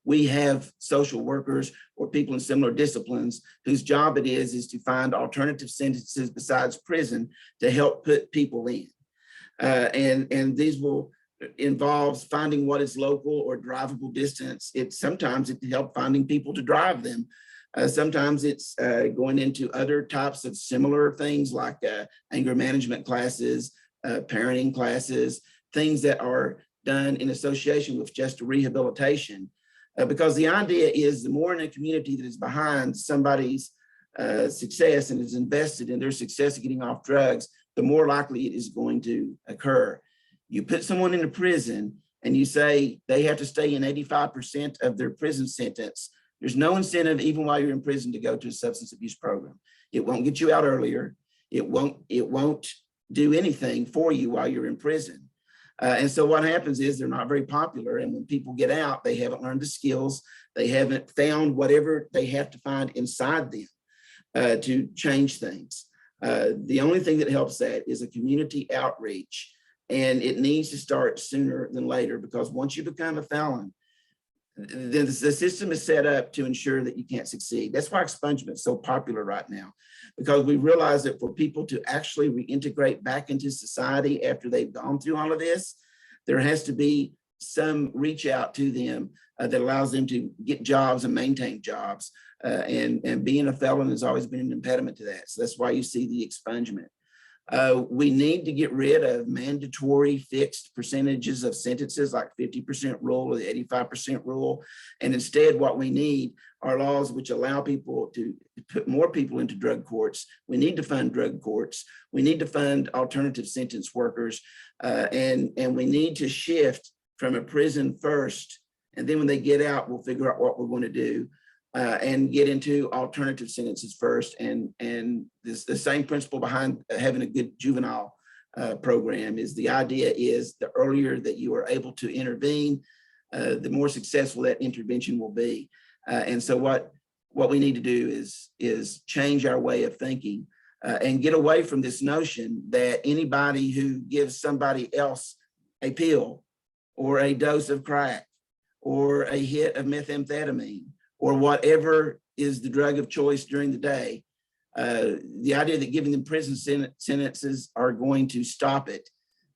we have social workers or people in similar disciplines whose job it is to find alternative sentences besides prison to help put people in. And these will involve finding what is local or drivable distance. Sometimes it helps finding people to drive them. Sometimes it's going into other types of similar things like anger management classes, parenting classes, things that are done in association with just rehabilitation. Because the idea is the more in a community that is behind somebody's success and is invested in their success of getting off drugs, the more likely it is going to occur. You put someone into prison and you say they have to stay in 85% of their prison sentence. There's no incentive, even while you're in prison, to go to a substance abuse program. It won't get you out earlier. It won't do anything for you while you're in prison. And so what happens is they're not very popular. And when people get out, they haven't learned the skills. They haven't found whatever they have to find inside them to change things. The only thing that helps that is a community outreach. And it needs to start sooner than later, because once you become a felon, then the system is set up to ensure that you can't succeed. That's why expungement is so popular right now, because we realize that for people to actually reintegrate back into society after they've gone through all of this, there has to be some reach out to them that allows them to get jobs and maintain jobs. And being a felon has always been an impediment to that. So that's why you see the expungement. We need to get rid of mandatory fixed percentages of sentences like 50% rule or the 85% rule. And instead, what we need are laws which allow people to put more people into drug courts. We need to fund drug courts. We need to fund alternative sentence workers. And we need to shift from a prison first. And then when they get out, we'll figure out what we're going to do. And get into alternative sentences first. And this, the same principle behind having a good juvenile program is the idea is the earlier that you are able to intervene, the more successful that intervention will be. And so what we need to do is change our way of thinking and get away from this notion that anybody who gives somebody else a pill or a dose of crack or a hit of methamphetamine or whatever is the drug of choice during the day, the idea that giving them prison sentences are going to stop it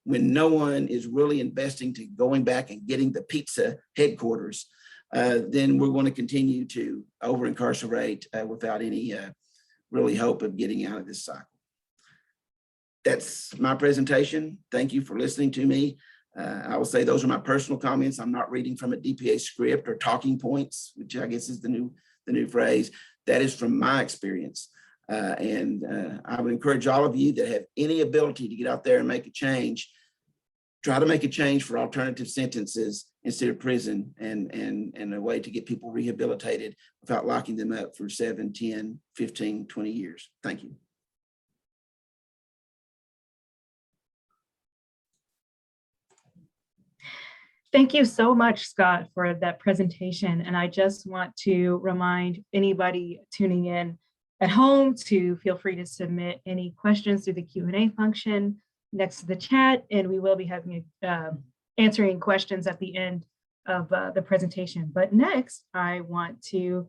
when no one is really investing to going back and getting the pizza headquarters, then we're going to continue to over-incarcerate without any really hope of getting out of this cycle. That's my presentation. Thank you for listening to me. I will say those are my personal comments. I'm not reading from a DPA script or talking points, which I guess is the new phrase. That is from my experience. And I would encourage all of you that have any ability to get out there and make a change, try to make a change for alternative sentences instead of prison and a way to get people rehabilitated without locking them up for 7, 10, 15, 20 years. Thank you. Thank you so much, Scott, for that presentation. And I just want to remind anybody tuning in at home to feel free to submit any questions through the Q&A function next to the chat, and we will be having answering questions at the end of the presentation. But next, I want to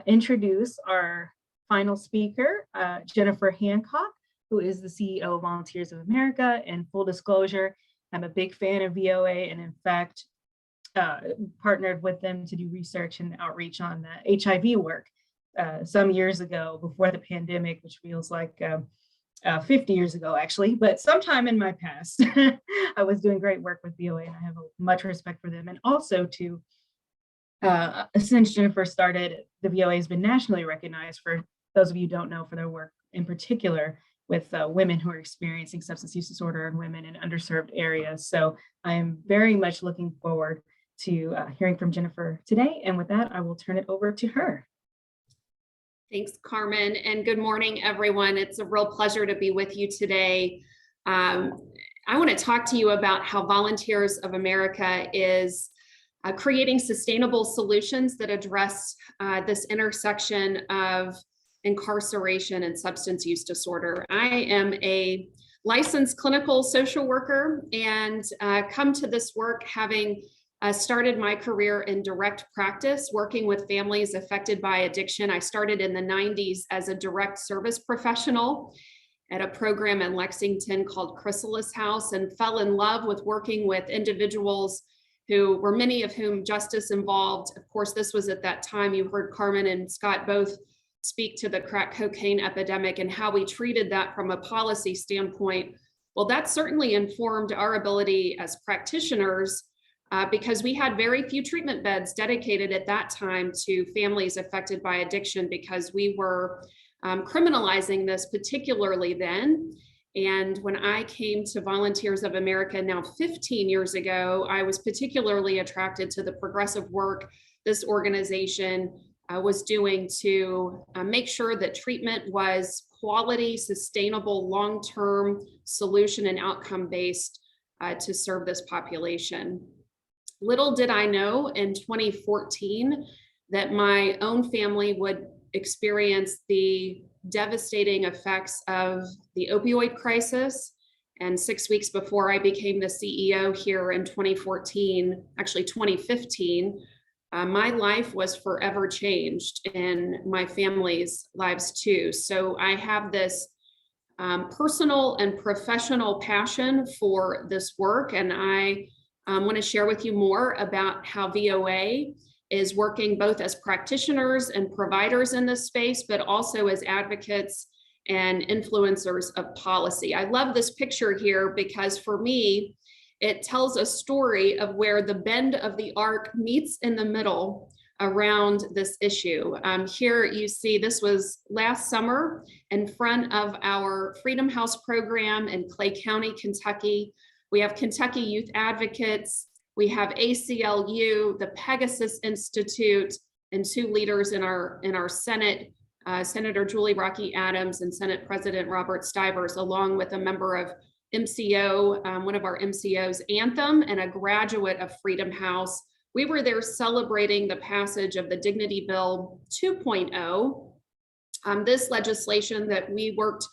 introduce our final speaker, Jennifer Hancock, who is the CEO of Volunteers of America. And full disclosure, I'm a big fan of VOA, and in fact, partnered with them to do research and outreach on HIV work some years ago before the pandemic, which feels like 50 years ago, actually, but sometime in my past. I was doing great work with VOA, and I have much respect for them. And also to, since Jennifer started, the VOA has been nationally recognized, for those of you who don't know, for their work in particular with women who are experiencing substance use disorder and women in underserved areas. So I am very much looking forward to hearing from Jennifer today. And with that, I will turn it over to her. Thanks, Carmen, and good morning, everyone. It's a real pleasure to be with you today. I want to talk to you about how Volunteers of America is creating sustainable solutions that address this intersection of incarceration and substance use disorder. I am a licensed clinical social worker and come to this work having started my career in direct practice, working with families affected by addiction. I started in the 90s as a direct service professional at a program in Lexington called Chrysalis House, and fell in love with working with individuals who were, many of whom justice involved. Of course, this was at that time, you heard Carmen and Scott both speak to the crack cocaine epidemic and how we treated that from a policy standpoint. Well, that certainly informed our ability as practitioners because we had very few treatment beds dedicated at that time to families affected by addiction, because we were criminalizing this particularly then. And when I came to Volunteers of America now 15 years ago, I was particularly attracted to the progressive work this organization was doing to make sure that treatment was quality, sustainable, long-term solution and outcome-based to serve this population. Little did I know in 2014 that my own family would experience the devastating effects of the opioid crisis. And 6 weeks before I became the CEO here in 2014, actually 2015, my life was forever changed, and my family's lives too. So I have this personal and professional passion for this work, and I want to share with you more about how VOA is working both as practitioners and providers in this space, but also as advocates and influencers of policy. I love this picture here because for me, it tells a story of where the bend of the arc meets in the middle around this issue. Here you see, this was last summer in front of our Freedom House program in Clay County, Kentucky. We have Kentucky Youth Advocates, we have ACLU, the Pegasus Institute, and two leaders in our Senate, Senator Julie Rocky Adams and Senate President Robert Stivers, along with a member of MCO, one of our MCOs, Anthem, and a graduate of Freedom House. We were there celebrating the passage of the Dignity Bill 2.0. This legislation that we worked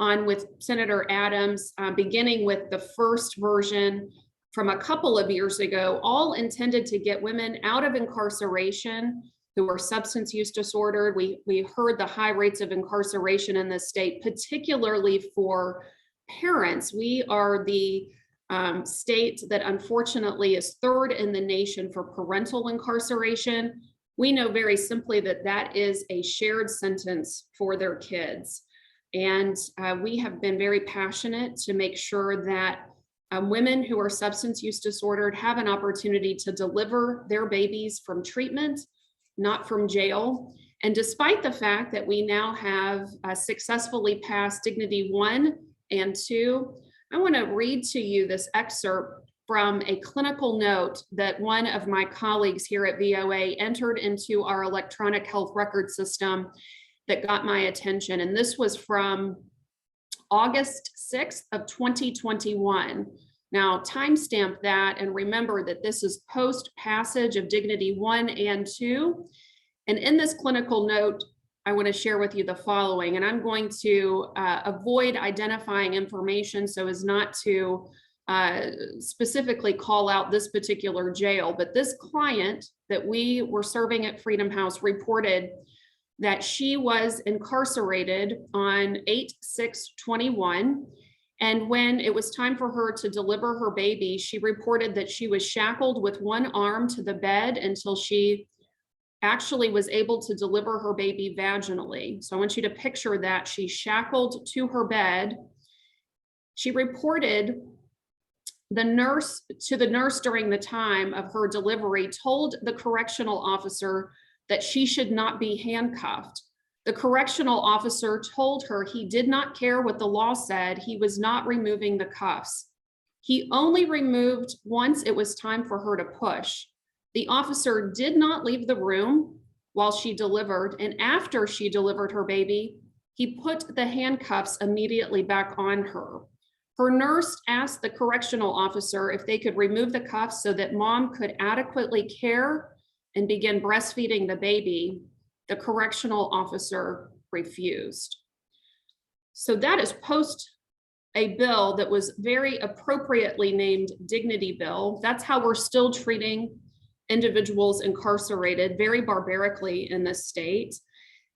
on with Senator Adams, beginning with the first version from a couple of years ago, all intended to get women out of incarceration who are substance use disordered. We heard the high rates of incarceration in this state, particularly for parents. We are the state that unfortunately is third in the nation for parental incarceration. We know very simply that that is a shared sentence for their kids. And we have been very passionate to make sure that women who are substance use disordered have an opportunity to deliver their babies from treatment, not from jail. And despite the fact that we now have successfully passed Dignity 1 and 2, I want to read to you this excerpt from a clinical note that one of my colleagues here at VOA entered into our electronic health record system that got my attention. And this was from August 6th of 2021. Now, timestamp that and remember that this is post passage of Dignity 1 and 2. And in this clinical note, I want to share with you the following, and I'm going to avoid identifying information so as not to specifically call out this particular jail, but this client that we were serving at Freedom House reported that she was incarcerated on 8/6/21. And when it was time for her to deliver her baby, she reported that she was shackled with one arm to the bed until she actually was able to deliver her baby vaginally. So I want you to picture that. She's shackled to her bed. She reported the nurse during the time of her delivery, told the correctional officer that she should not be handcuffed. The correctional officer told her he did not care what the law said. He was not removing the cuffs. He only removed once it was time for her to push. The officer did not leave the room while she delivered, and after she delivered her baby, he put the handcuffs immediately back on her. Her nurse asked the correctional officer if they could remove the cuffs so that mom could adequately care and begin breastfeeding the baby. The correctional officer refused. So that is post a bill that was very appropriately named Dignity Bill. That's how we're still treating individuals incarcerated very barbarically in this state.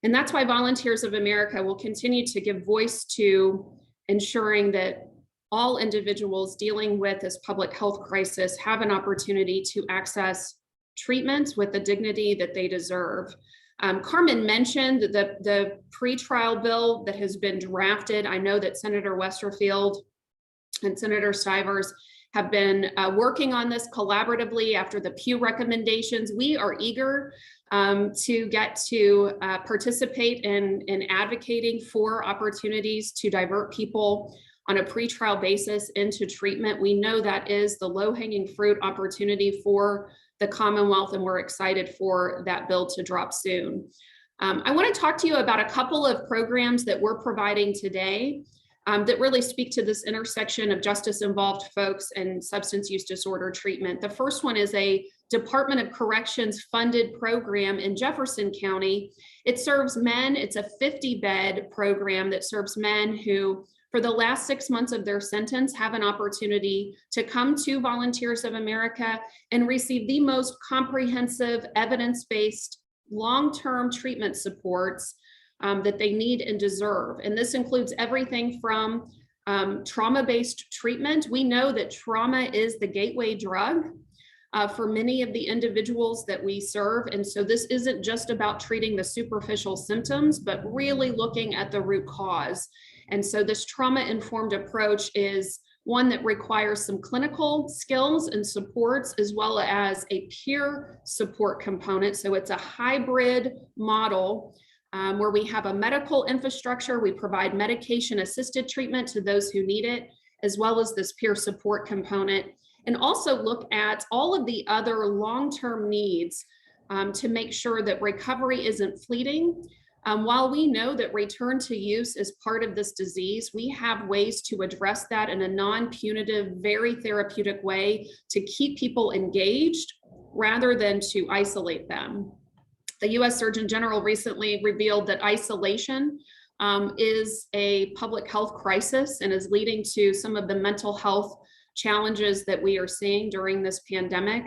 And that's why Volunteers of America will continue to give voice to ensuring that all individuals dealing with this public health crisis have an opportunity to access treatment with the dignity that they deserve. Carmen mentioned the pretrial bill that has been drafted. I know that Senator Westerfield and Senator Stivers have been working on this collaboratively after the Pew recommendations. We are eager to get to participate in advocating for opportunities to divert people on a pretrial basis into treatment. We know that is the low-hanging fruit opportunity for the Commonwealth, and we're excited for that bill to drop soon. I want to talk to you about a couple of programs that we're providing today that really speak to this intersection of justice-involved folks and substance use disorder treatment. The first one is a Department of Corrections funded program in Jefferson County. It serves men. It's a 50-bed program that serves men who, for the last 6 months of their sentence, have an opportunity to come to Volunteers of America and receive the most comprehensive, evidence-based, long-term treatment supports that they need and deserve. And this includes everything from trauma-based treatment. We know that trauma is the gateway drug for many of the individuals that we serve. And so this isn't just about treating the superficial symptoms, but really looking at the root cause. And so this trauma-informed approach is one that requires some clinical skills and supports, as well as a peer support component. So it's a hybrid model where we have a medical infrastructure. We provide medication-assisted treatment to those who need it, as well as this peer support component, and also look at all of the other long-term needs to make sure that recovery isn't fleeting. While we know that return to use is part of this disease, we have ways to address that in a non-punitive, very therapeutic way to keep people engaged rather than to isolate them. The US Surgeon General recently revealed that isolation is a public health crisis and is leading to some of the mental health challenges that we are seeing during this pandemic.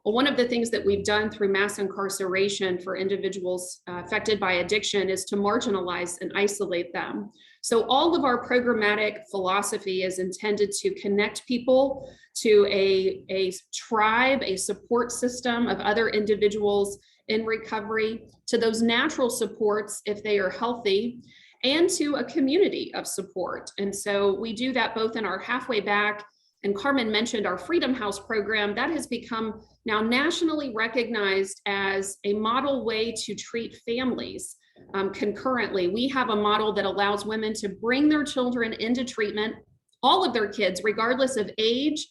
Well, one of the things that we've done through mass incarceration for individuals affected by addiction is to marginalize and isolate them. So all of our programmatic philosophy is intended to connect people to a tribe, a support system of other individuals in recovery, to those natural supports if they are healthy, and to a community of support. And so we do that both in our halfway back, and Carmen mentioned our Freedom House program that has become now nationally recognized as a model way to treat families concurrently. We have a model that allows women to bring their children into treatment, all of their kids, regardless of age,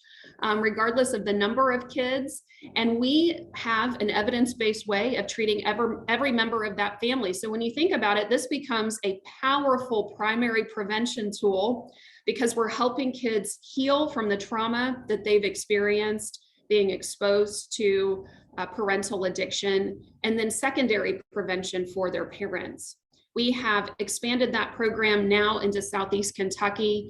regardless of the number of kids. And we have an evidence-based way of treating every member of that family. So when you think about it, this becomes a powerful primary prevention tool because we're helping kids heal from the trauma that they've experienced being exposed to parental addiction, and then secondary prevention for their parents. We have expanded that program now into Southeast Kentucky.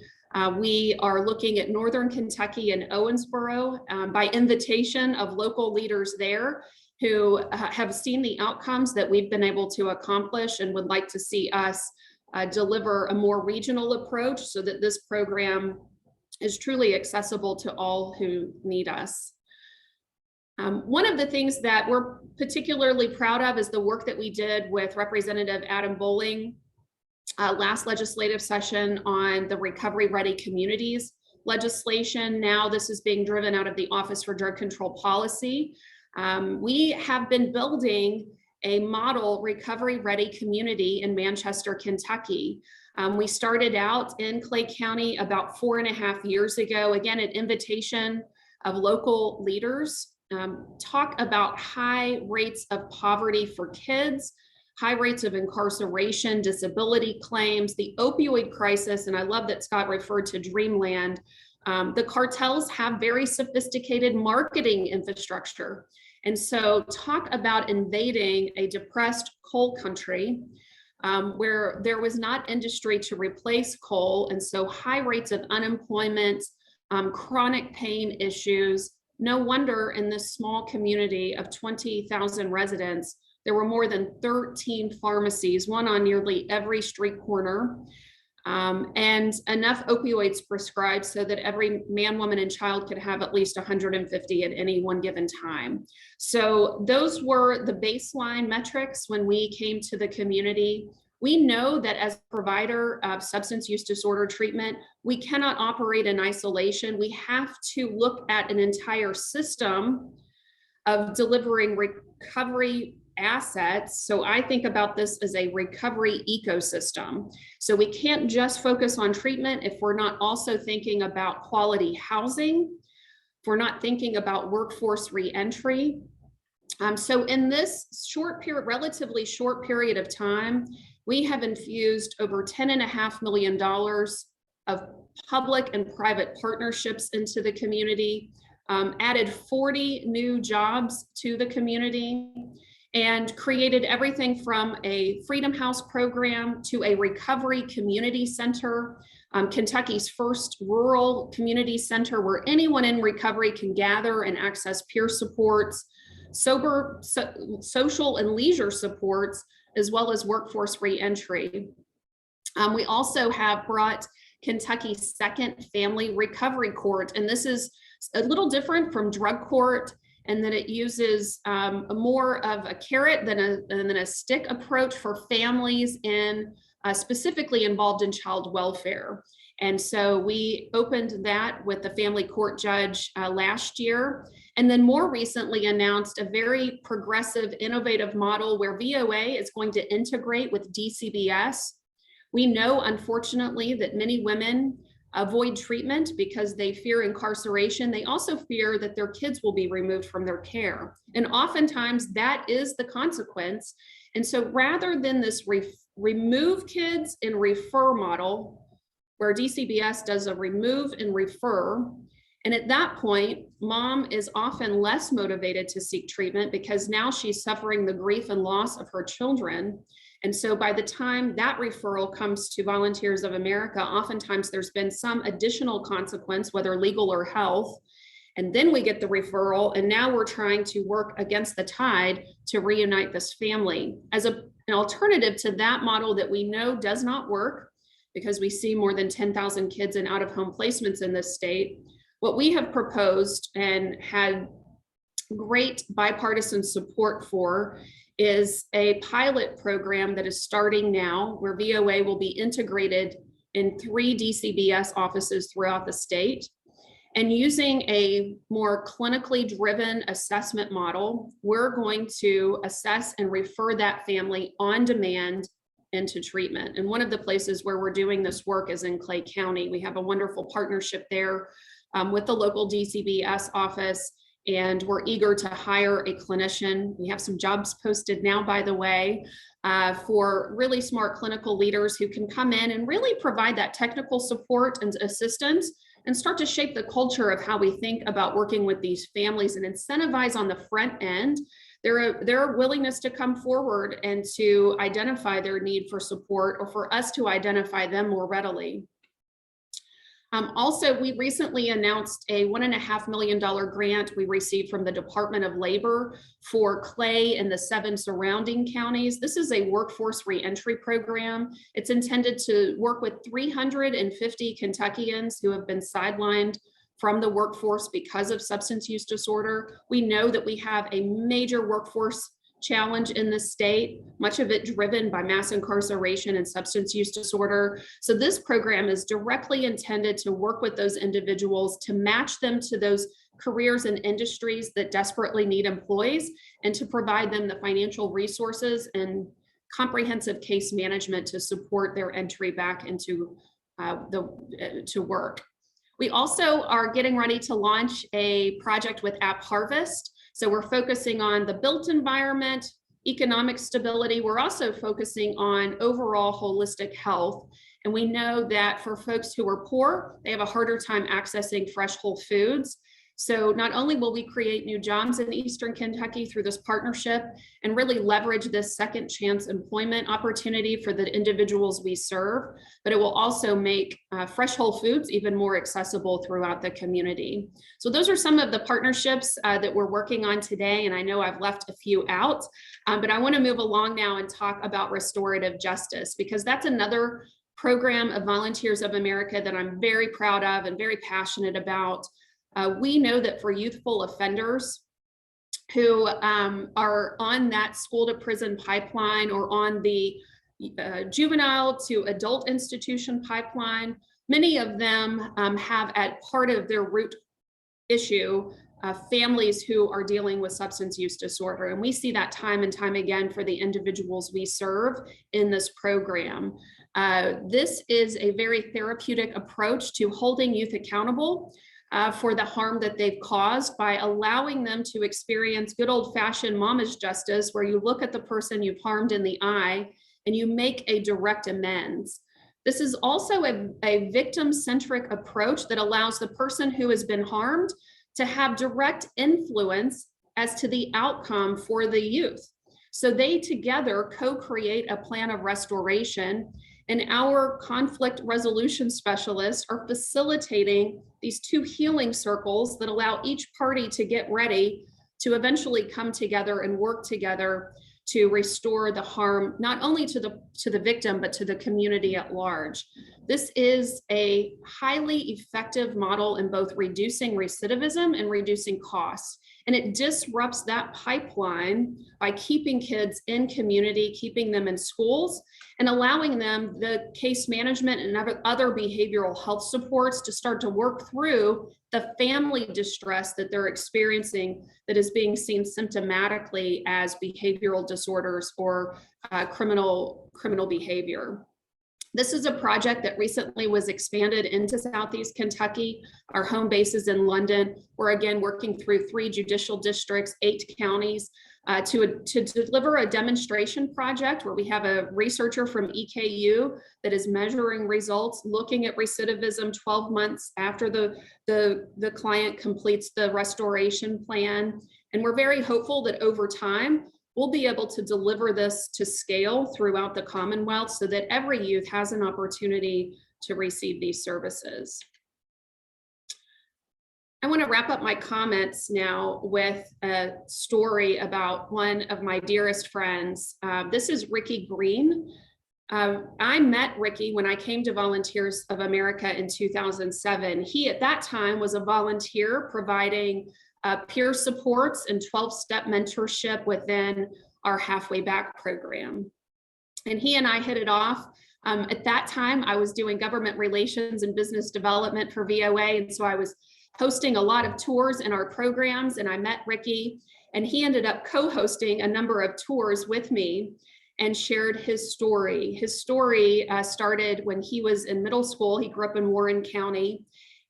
We are looking at Northern Kentucky and Owensboro by invitation of local leaders there who have seen the outcomes that we've been able to accomplish and would like to see us deliver a more regional approach so that this program is truly accessible to all who need us. One of the things that we're particularly proud of is the work that we did with Representative Adam Bowling last legislative session on the Recovery Ready Communities legislation. Now this is being driven out of the Office for Drug Control Policy. We have been building a model recovery ready community in Manchester, Kentucky. We started out in Clay County about 4.5 years ago, again, at invitation of local leaders. Talk about high rates of poverty for kids, high rates of incarceration, disability claims, the opioid crisis, and I love that Scott referred to Dreamland. The cartels have very sophisticated marketing infrastructure. And so talk about invading a depressed coal country where there was not industry to replace coal. And so high rates of unemployment, chronic pain issues. No wonder in this small community of 20,000 residents, there were more than 13 pharmacies, one on nearly every street corner, and enough opioids prescribed so that every man, woman, and child could have at least 150 at any one given time. So those were the baseline metrics when we came to the community. We know that as a provider of substance use disorder treatment, we cannot operate in isolation. We have to look at an entire system of delivering recovery assets. So I think about this as a recovery ecosystem. So we can't just focus on treatment if we're not also thinking about quality housing, if we're not thinking about workforce reentry. So in this short period, relatively short period of time, we have infused over $10.5 million of public and private partnerships into the community, added 40 new jobs to the community, and created everything from a Freedom House program to a recovery community center, Kentucky's first rural community center where anyone in recovery can gather and access peer supports, social and leisure supports, as well as workforce reentry. We also have brought Kentucky's second family recovery court, and this is a little different from drug court and that it uses more of a carrot than a stick approach for families in specifically involved in child welfare. And so we opened that with the family court judge last year, and then more recently announced a very progressive, innovative model where VOA is going to integrate with DCBS. We know, unfortunately, that many women avoid treatment because they fear incarceration. They also fear that their kids will be removed from their care. And oftentimes that is the consequence. And so rather than this remove kids and refer model, where DCBS does a remove and refer, and at that point, mom is often less motivated to seek treatment because now she's suffering the grief and loss of her children. And so by the time that referral comes to Volunteers of America, oftentimes there's been some additional consequence, whether legal or health. And then we get the referral, and now we're trying to work against the tide to reunite this family. As an alternative to that model that we know does not work, because we see more than 10,000 kids in out-of-home placements in this state, what we have proposed and had great bipartisan support for is a pilot program that is starting now where VOA will be integrated in 3 DCBS offices throughout the state. And using a more clinically driven assessment model, we're going to assess and refer that family on demand into treatment. And one of the places where we're doing this work is in Clay County. We have a wonderful partnership there with the local DCBS office, and we're eager to hire a clinician. We have some jobs posted now, by the way, for really smart clinical leaders who can come in and really provide that technical support and assistance and start to shape the culture of how we think about working with these families and incentivize on the front end their willingness to come forward and to identify their need for support, or for us to identify them more readily. Also, we recently announced a $1.5 million grant we received from the Department of Labor for Clay and the 7 surrounding counties. This is a workforce reentry program. It's intended to work with 350 Kentuckians who have been sidelined from the workforce because of substance use disorder. We know that we have a major workforce challenge in the state, much of it driven by mass incarceration and substance use disorder. So this program is directly intended to work with those individuals, to match them to those careers and industries that desperately need employees, and to provide them the financial resources and comprehensive case management to support their entry back into to work. We also are getting ready to launch a project with App Harvest. So we're focusing on the built environment, economic stability. We're also focusing on overall holistic health. And we know that for folks who are poor, they have a harder time accessing fresh whole foods. So not only will we create new jobs in Eastern Kentucky through this partnership and really leverage this second chance employment opportunity for the individuals we serve, but it will also make fresh whole foods even more accessible throughout the community. So those are some of the partnerships that we're working on today. And I know I've left a few out, but I want to move along now and talk about restorative justice, because that's another program of Volunteers of America that I'm very proud of and very passionate about. We know that for youthful offenders who are on that school to prison pipeline, or on the juvenile to adult institution pipeline, many of them have at part of their root issue families who are dealing with substance use disorder. And we see that time and time again for the individuals we serve in this program. This is a very therapeutic approach to holding youth accountable for the harm that they've caused, by allowing them to experience good old-fashioned mama's justice, where you look at the person you've harmed in the eye and you make a direct amends. This is also a victim-centric approach that allows the person who has been harmed to have direct influence as to the outcome for the youth. So they together co-create a plan of restoration, and our conflict resolution specialists are facilitating these 2 healing circles that allow each party to get ready to eventually come together and work together to restore the harm, not only to the victim, but to the community at large. This is a highly effective model in both reducing recidivism and reducing costs. And it disrupts that pipeline by keeping kids in community, keeping them in schools, and allowing them the case management and other behavioral health supports to start to work through the family distress that they're experiencing, that is being seen symptomatically as behavioral disorders or criminal behavior. This is a project that recently was expanded into Southeast Kentucky. Our home base is in London. We're again working through 3 judicial districts, 8 counties, to deliver a demonstration project where we have a researcher from EKU that is measuring results, looking at recidivism 12 months after the client completes the restoration plan. And we're very hopeful that over time, we'll be able to deliver this to scale throughout the Commonwealth so that every youth has an opportunity to receive these services. I want to wrap up my comments now with a story about one of my dearest friends. This is Ricky Green. I met Ricky when I came to Volunteers of America in 2007. He at that time was a volunteer providing peer supports and 12-step mentorship within our Halfway Back program. And he and I hit it off. At that time, I was doing government relations and business development for VOA. And so I was hosting a lot of tours in our programs, and I met Ricky, and he ended up co-hosting a number of tours with me and shared his story. His story started when he was in middle school. He grew up in Warren County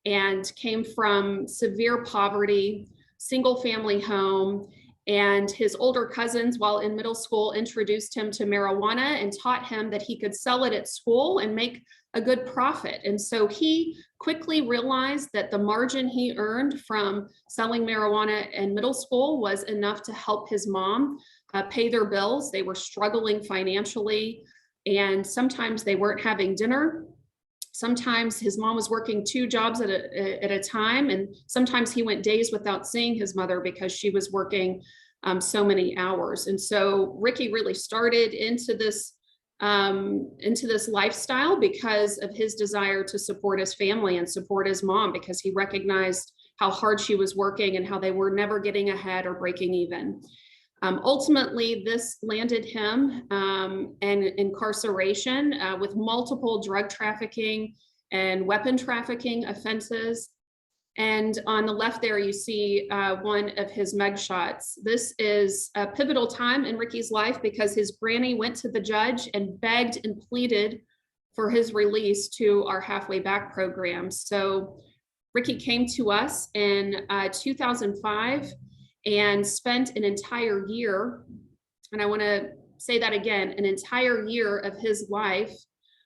and came from severe poverty, single family home, And his older cousins, while in middle school, introduced him to marijuana and taught him that he could sell it at school and make a good profit. And so he quickly realized that the margin he earned from selling marijuana in middle school was enough to help his mom pay their bills. They were struggling financially, and sometimes they weren't having dinner. Sometimes his mom was working 2 jobs at a time, and sometimes he went days without seeing his mother because she was working so many hours. And so Ricky really started into this lifestyle because of his desire to support his family and support his mom, because he recognized how hard she was working and how they were never getting ahead or breaking even. Ultimately, this landed him in incarceration with multiple drug trafficking and weapon trafficking offenses. And on the left there, you see one of his mugshots. This is a pivotal time in Ricky's life because his granny went to the judge and begged and pleaded for his release to our halfway back program. So Ricky came to us in 2005 and spent an entire year, and I want to say that again, an entire year of his life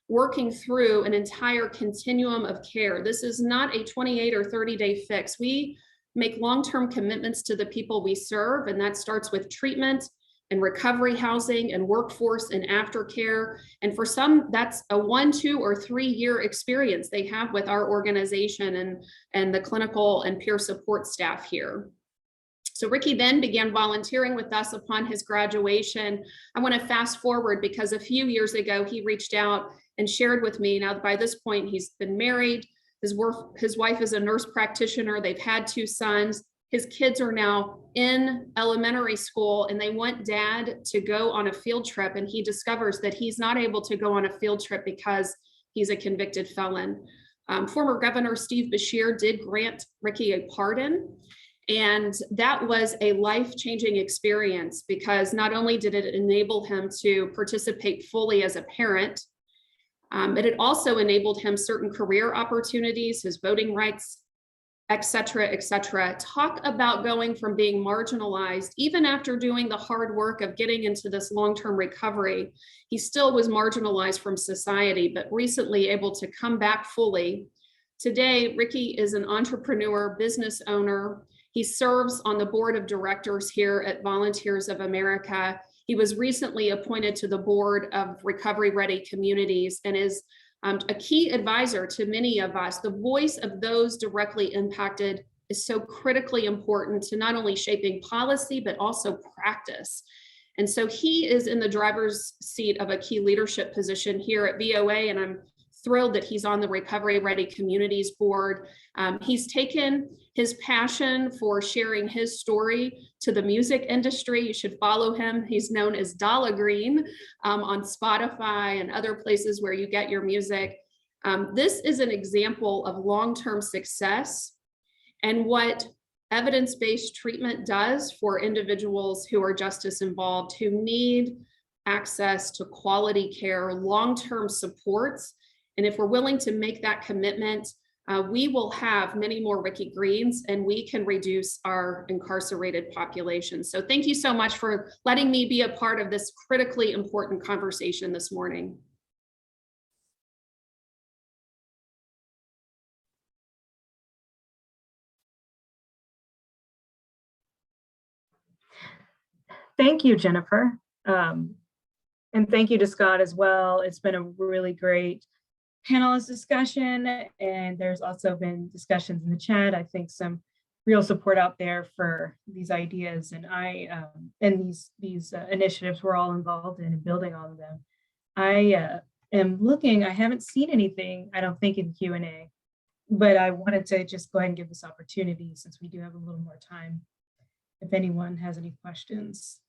working through an entire continuum of care. This is not a 28 or 30-day fix. We make long-term commitments to the people we serve, and that starts with treatment and recovery housing and workforce and aftercare. And for some, that's a 1, 2, or 3-year experience they have with our organization and the clinical and peer support staff here. So Ricky then began volunteering with us upon his graduation. I want to fast forward because a few years ago, he reached out and shared with me. Now, by this point, he's been married. His wife is a nurse practitioner. They've had 2 sons. His kids are now in elementary school, and they want dad to go on a field trip. And he discovers that he's not able to go on a field trip because he's a convicted felon. Former Governor Steve Beshear did grant Ricky a pardon. And that was a life-changing experience because not only did it enable him to participate fully as a parent, but it also enabled him certain career opportunities, his voting rights, et cetera, et cetera. Talk about going from being marginalized, even after doing the hard work of getting into this long-term recovery, he still was marginalized from society, but recently able to come back fully. Today, Ricky is an entrepreneur, business owner. He serves on the board of directors here at Volunteers of America. He was recently appointed to the board of Recovery Ready Communities and is a key advisor to many of us. The voice of those directly impacted is so critically important to not only shaping policy, but also practice. And so he is in the driver's seat of a key leadership position here at VOA, and I'm thrilled that he's on the Recovery Ready Communities board. He's taken his passion for sharing his story to the music industry. You should follow him. He's known as Dollar Green on Spotify and other places where you get your music. This is an example of long-term success and what evidence-based treatment does for individuals who are justice involved, who need access to quality care, long-term supports. And if we're willing to make that commitment, we will have many more Ricky Greens and we can reduce our incarcerated population. So thank you so much for letting me be a part of this critically important conversation this morning. Thank you, Jennifer. And thank you to Scott as well. It's been a really great panelist discussion, and there's also been discussions in the chat. I think some real support out there for these ideas, and these initiatives we're all involved in and building on them. I am looking. I haven't seen anything, I don't think, in Q&A, but I wanted to just go ahead and give this opportunity since we do have a little more time. If anyone has any questions,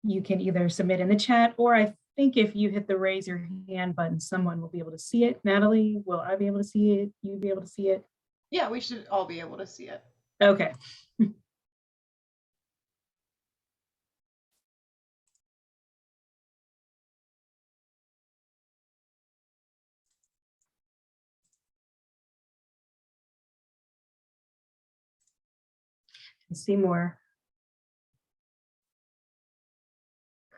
you can either submit in the chat, or I think if you hit the raise your hand button, someone will be able to see it. Natalie, will I be able to see it? You be able to see it? Yeah, we should all be able to see it. Okay. See more.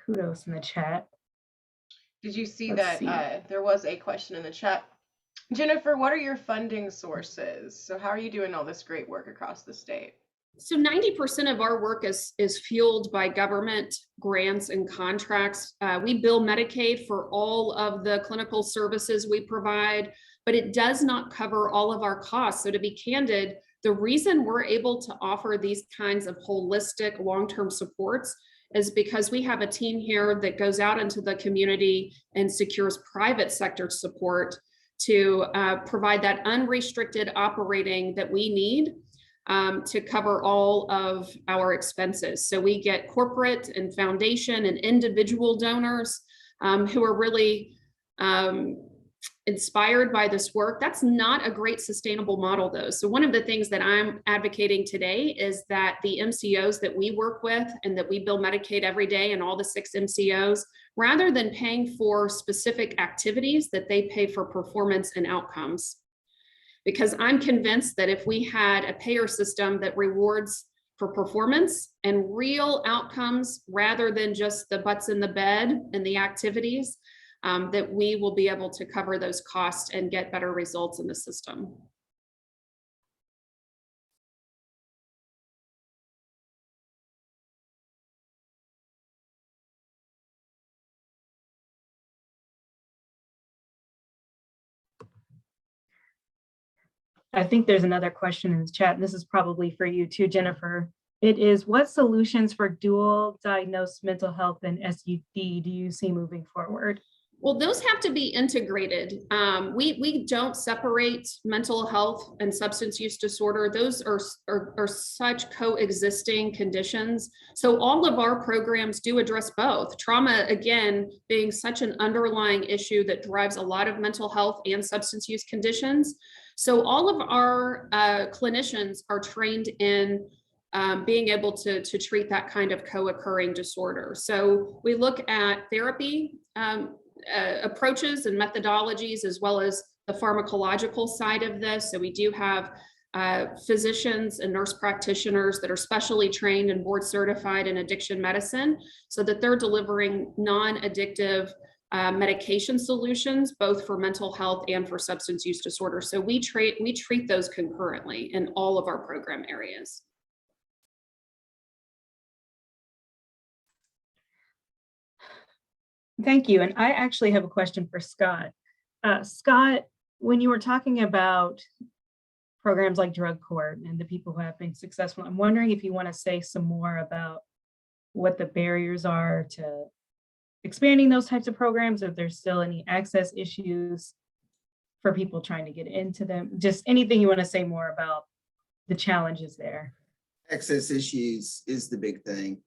kudos in the chat. Did you see Let's that there was a question in the chat? Jennifer, what are your funding sources? So how are you doing all this great work across the state? So 90% of our work is fueled by government grants and contracts. We bill Medicaid for all of the clinical services we provide, but it does not cover all of our costs. So to be candid, the reason we're able to offer these kinds of holistic long-term supports is because we have a team here that goes out into the community and secures private sector support to provide that unrestricted operating that we need to cover all of our expenses. So we get corporate and foundation and individual donors who are really inspired by this work. That's not a great sustainable model though. So one of the things that I'm advocating today is that the MCOs that we work with and that we bill Medicaid every day and all the 6 MCOs, rather than paying for specific activities, that they pay for performance and outcomes. Because I'm convinced that if we had a payer system that rewards for performance and real outcomes rather than just the butts in the bed and the activities, that we will be able to cover those costs and get better results in the system. I think there's another question in the chat, and this is probably for you too, Jennifer. It is, what solutions for dual diagnosed mental health and SUD do you see moving forward? Well, those have to be integrated. We don't separate mental health and substance use disorder. Those are such coexisting conditions. So all of our programs do address both. Trauma, again, being such an underlying issue that drives a lot of mental health and substance use conditions. So all of our clinicians are trained in being able to treat that kind of co-occurring disorder. So we look at therapy approaches and methodologies, as well as the pharmacological side of this. So we do have physicians and nurse practitioners that are specially trained and board certified in addiction medicine, so that they're delivering non-addictive medication solutions, both for mental health and for substance use disorder. So we treat those concurrently in all of our program areas. Thank you. And I actually have a question for Scott. Scott, when you were talking about programs like drug court and the people who have been successful, I'm wondering if you want to say some more about what the barriers are to expanding those types of programs, or if there's still any access issues for people trying to get into them. Just anything you want to say more about the challenges there. Access issues is the big thing.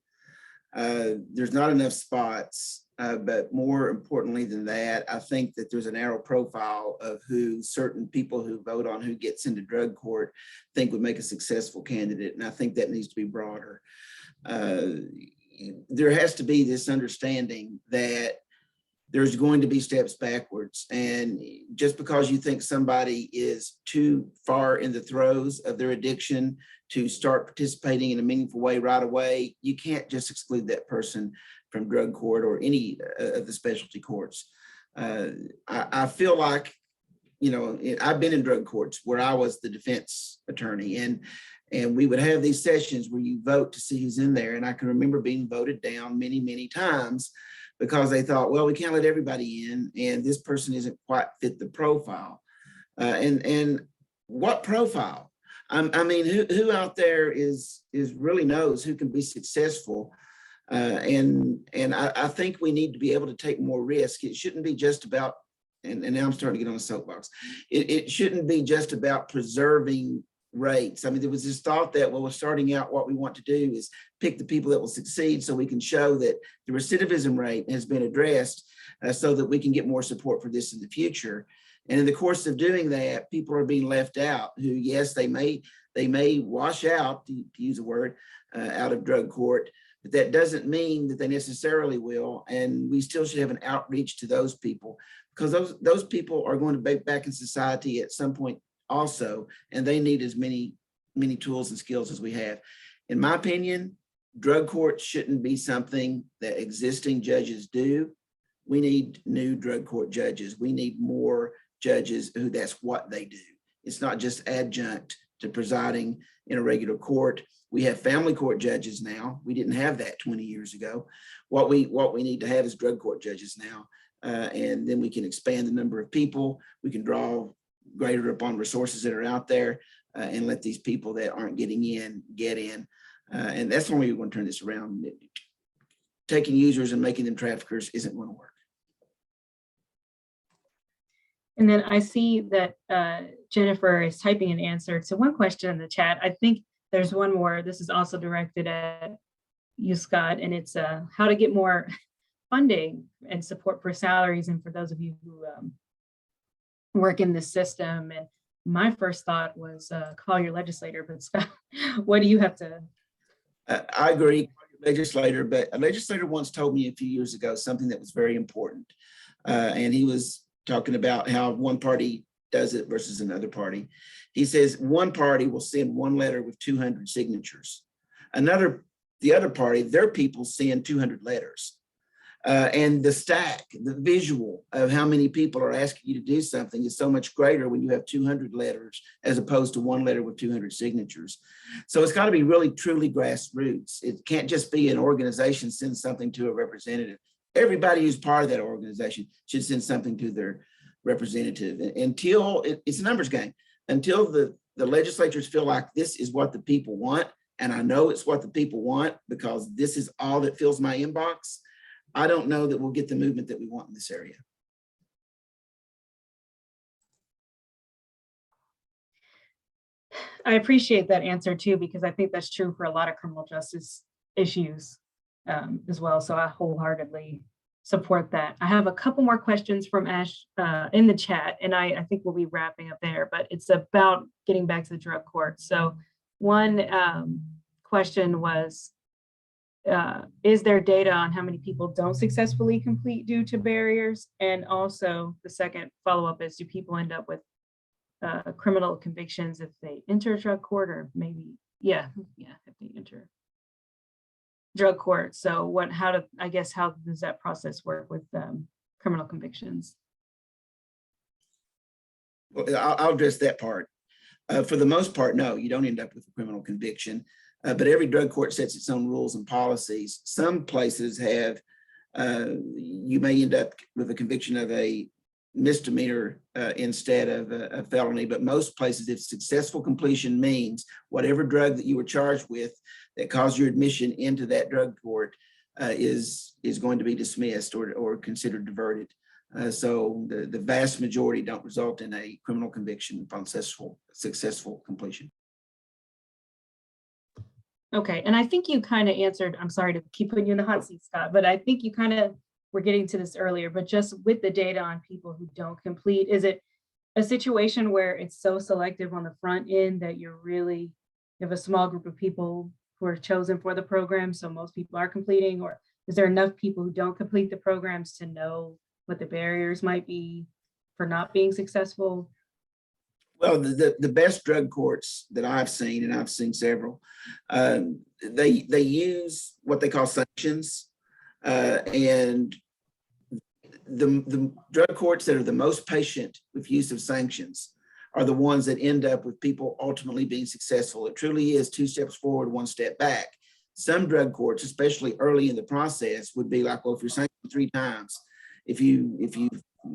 There's not enough spots. But more importantly than that, I think that there's a narrow profile of who certain people who vote on who gets into drug court think would make a successful candidate. And I think that needs to be broader. There has to be this understanding that there's going to be steps backwards. And just because you think somebody is too far in the throes of their addiction to start participating in a meaningful way right away, you can't just exclude that person from drug court or any of the specialty courts. I feel like, you know, I've been in drug courts where I was the defense attorney, and we would have these sessions where you vote to see who's in there. And I can remember being voted down many, many times because they thought, well, we can't let everybody in, and this person isn't quite fit the profile. And what profile? I mean, who out there is really knows who can be successful? And I think we need to be able to take more risk. It shouldn't be just about, and now I'm starting to get on a soapbox. It shouldn't be just about preserving rates. I mean, there was this thought that, well, we're starting out, what we want to do is pick the people that will succeed so we can show that the recidivism rate has been addressed so that we can get more support for this in the future. And in the course of doing that, people are being left out who, yes, they may wash out, to use a word, out of drug court, but that doesn't mean that they necessarily will. And we still should have an outreach to those people, because those people are going to be back in society at some point also, and they need as many tools and skills as we have. In my opinion, drug court shouldn't be something that existing judges do. We need new drug court judges. We need more judges who that's what they do. It's not just adjunct to presiding in a regular court. We have family court judges now. We didn't have that 20 years ago. What we need to have is drug court judges now. And then we can expand the number of people. We can draw greater upon resources that are out there and let these people that aren't getting in, get in. And that's when we want to turn this around. Taking users and making them traffickers isn't going to work. And then I see that Jennifer is typing an answer to one question in the chat. I think there's one more. This is also directed at you, Scott, and it's how to get more funding and support for salaries and for those of you who work in this system. And my first thought was call your legislator, but Scott, what do you have to? I agree, legislator, but a legislator once told me a few years ago something that was very important. And he was talking about how one party does it versus another party. He says one party will send one letter with 200 signatures. The other party, their people send 200 letters. And the stack, the visual of how many people are asking you to do something is so much greater when you have 200 letters as opposed to one letter with 200 signatures. So it's got to be really truly grassroots. It can't just be an organization send something to a representative. Everybody who's part of that organization should send something to their representative until it's a numbers game, until the legislatures feel like this is what the people want. And I know it's what the people want because this is all that fills my inbox. I don't know that we'll get the movement that we want in this area. I appreciate that answer too, because I think that's true for a lot of criminal justice issues as well. So I wholeheartedly support that. I have a couple more questions from Ash in the chat, and I think we'll be wrapping up there, but it's about getting back to the drug court. So one question was, is there data on how many people don't successfully complete due to barriers? And also the second follow-up is, do people end up with criminal convictions if they enter drug court, or maybe, if they enter drug court? So how does that process work with criminal convictions? Well, I'll address that part. For the most part, no, you don't end up with a criminal conviction. But every drug court sets its own rules and policies. Some places have, you may end up with a conviction of a misdemeanor instead of a felony, but most places, if successful completion means whatever drug that you were charged with that caused your admission into that drug court is going to be dismissed or considered diverted. So the vast majority don't result in a criminal conviction upon successful completion. Okay, and I think you kind of answered, I'm sorry to keep putting you in the hot seat, Scott, but I think you kind of were getting to this earlier, but just with the data on people who don't complete, is it a situation where it's so selective on the front end that you have a small group of people who are chosen for the program, so most people are completing, or is there enough people who don't complete the programs to know what the barriers might be for not being successful? Well, the best drug courts that I've seen, and I've seen several, they use what they call sanctions, and the drug courts that are the most patient with use of sanctions are the ones that end up with people ultimately being successful. It truly is 2 steps forward, 1 step back. Some drug courts, especially early in the process, would be like, well, if you're sanctioned 3 times, if you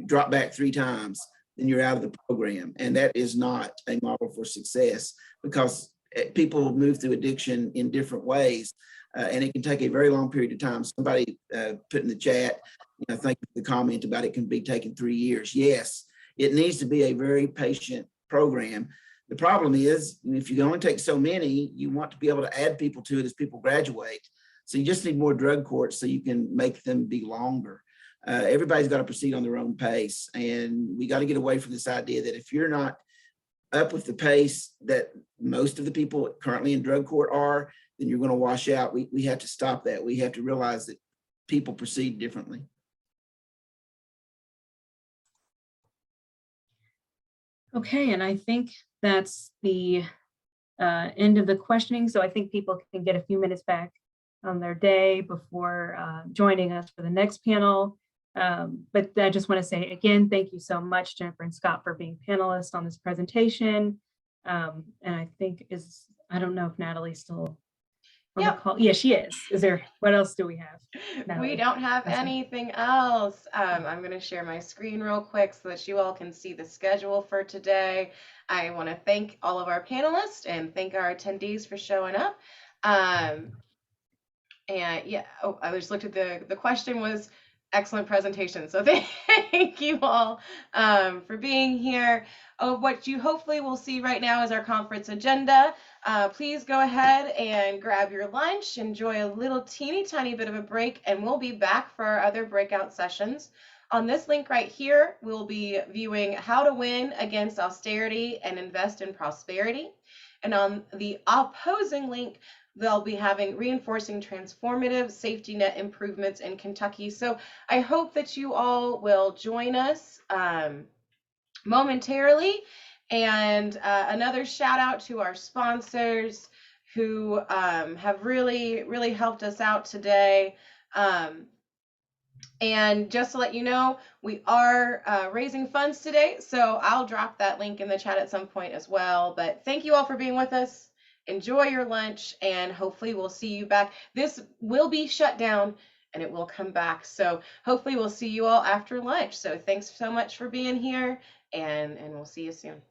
drop back 3 times, then you're out of the program. And that is not a model for success, because people move through addiction in different ways. And it can take a very long period of time. Somebody put in the chat, thank you for the comment about it can be taken 3 years. Yes, it needs to be a very patient program. The problem is, if you can only take so many, you want to be able to add people to it as people graduate. So you just need more drug courts so you can make them be longer. Everybody's got to proceed on their own pace. And we got to get away from this idea that if you're not up with the pace that most of the people currently in drug court are, then you're going to wash out. We have to stop that. We have to realize that people proceed differently. Okay, and I think that's the end of the questioning. So I think people can get a few minutes back on their day before joining us for the next panel. But I just want to say again, thank you so much, Jennifer and Scott, for being panelists on this presentation. And I think I don't know if Natalie's still on the call. Yeah, she is. What else do we have? We Natalie? don't have Awesome. anything else. I'm going to share my screen real quick so that you all can see the schedule for today. I want to thank all of our panelists and thank our attendees for showing up. And yeah, I just looked at the question was excellent presentation. So thank you all for being here. What you hopefully will see right now is our conference agenda. Please go ahead and grab your lunch, enjoy a little teeny tiny bit of a break, and we'll be back for our other breakout sessions. On this link right here, we'll be viewing how to win against austerity and invest in prosperity. And on the opposing link, they'll be having reinforcing transformative safety net improvements in Kentucky. So I hope that you all will join us momentarily. And another shout out to our sponsors who have really helped us out today. And just to let you know, we are raising funds today, so I'll drop that link in the chat at some point as well. But thank you all for being with us. Enjoy your lunch, and hopefully we'll see you back. This will be shut down, and it will come back. So hopefully we'll see you all after lunch. So thanks so much for being here, and we'll see you soon.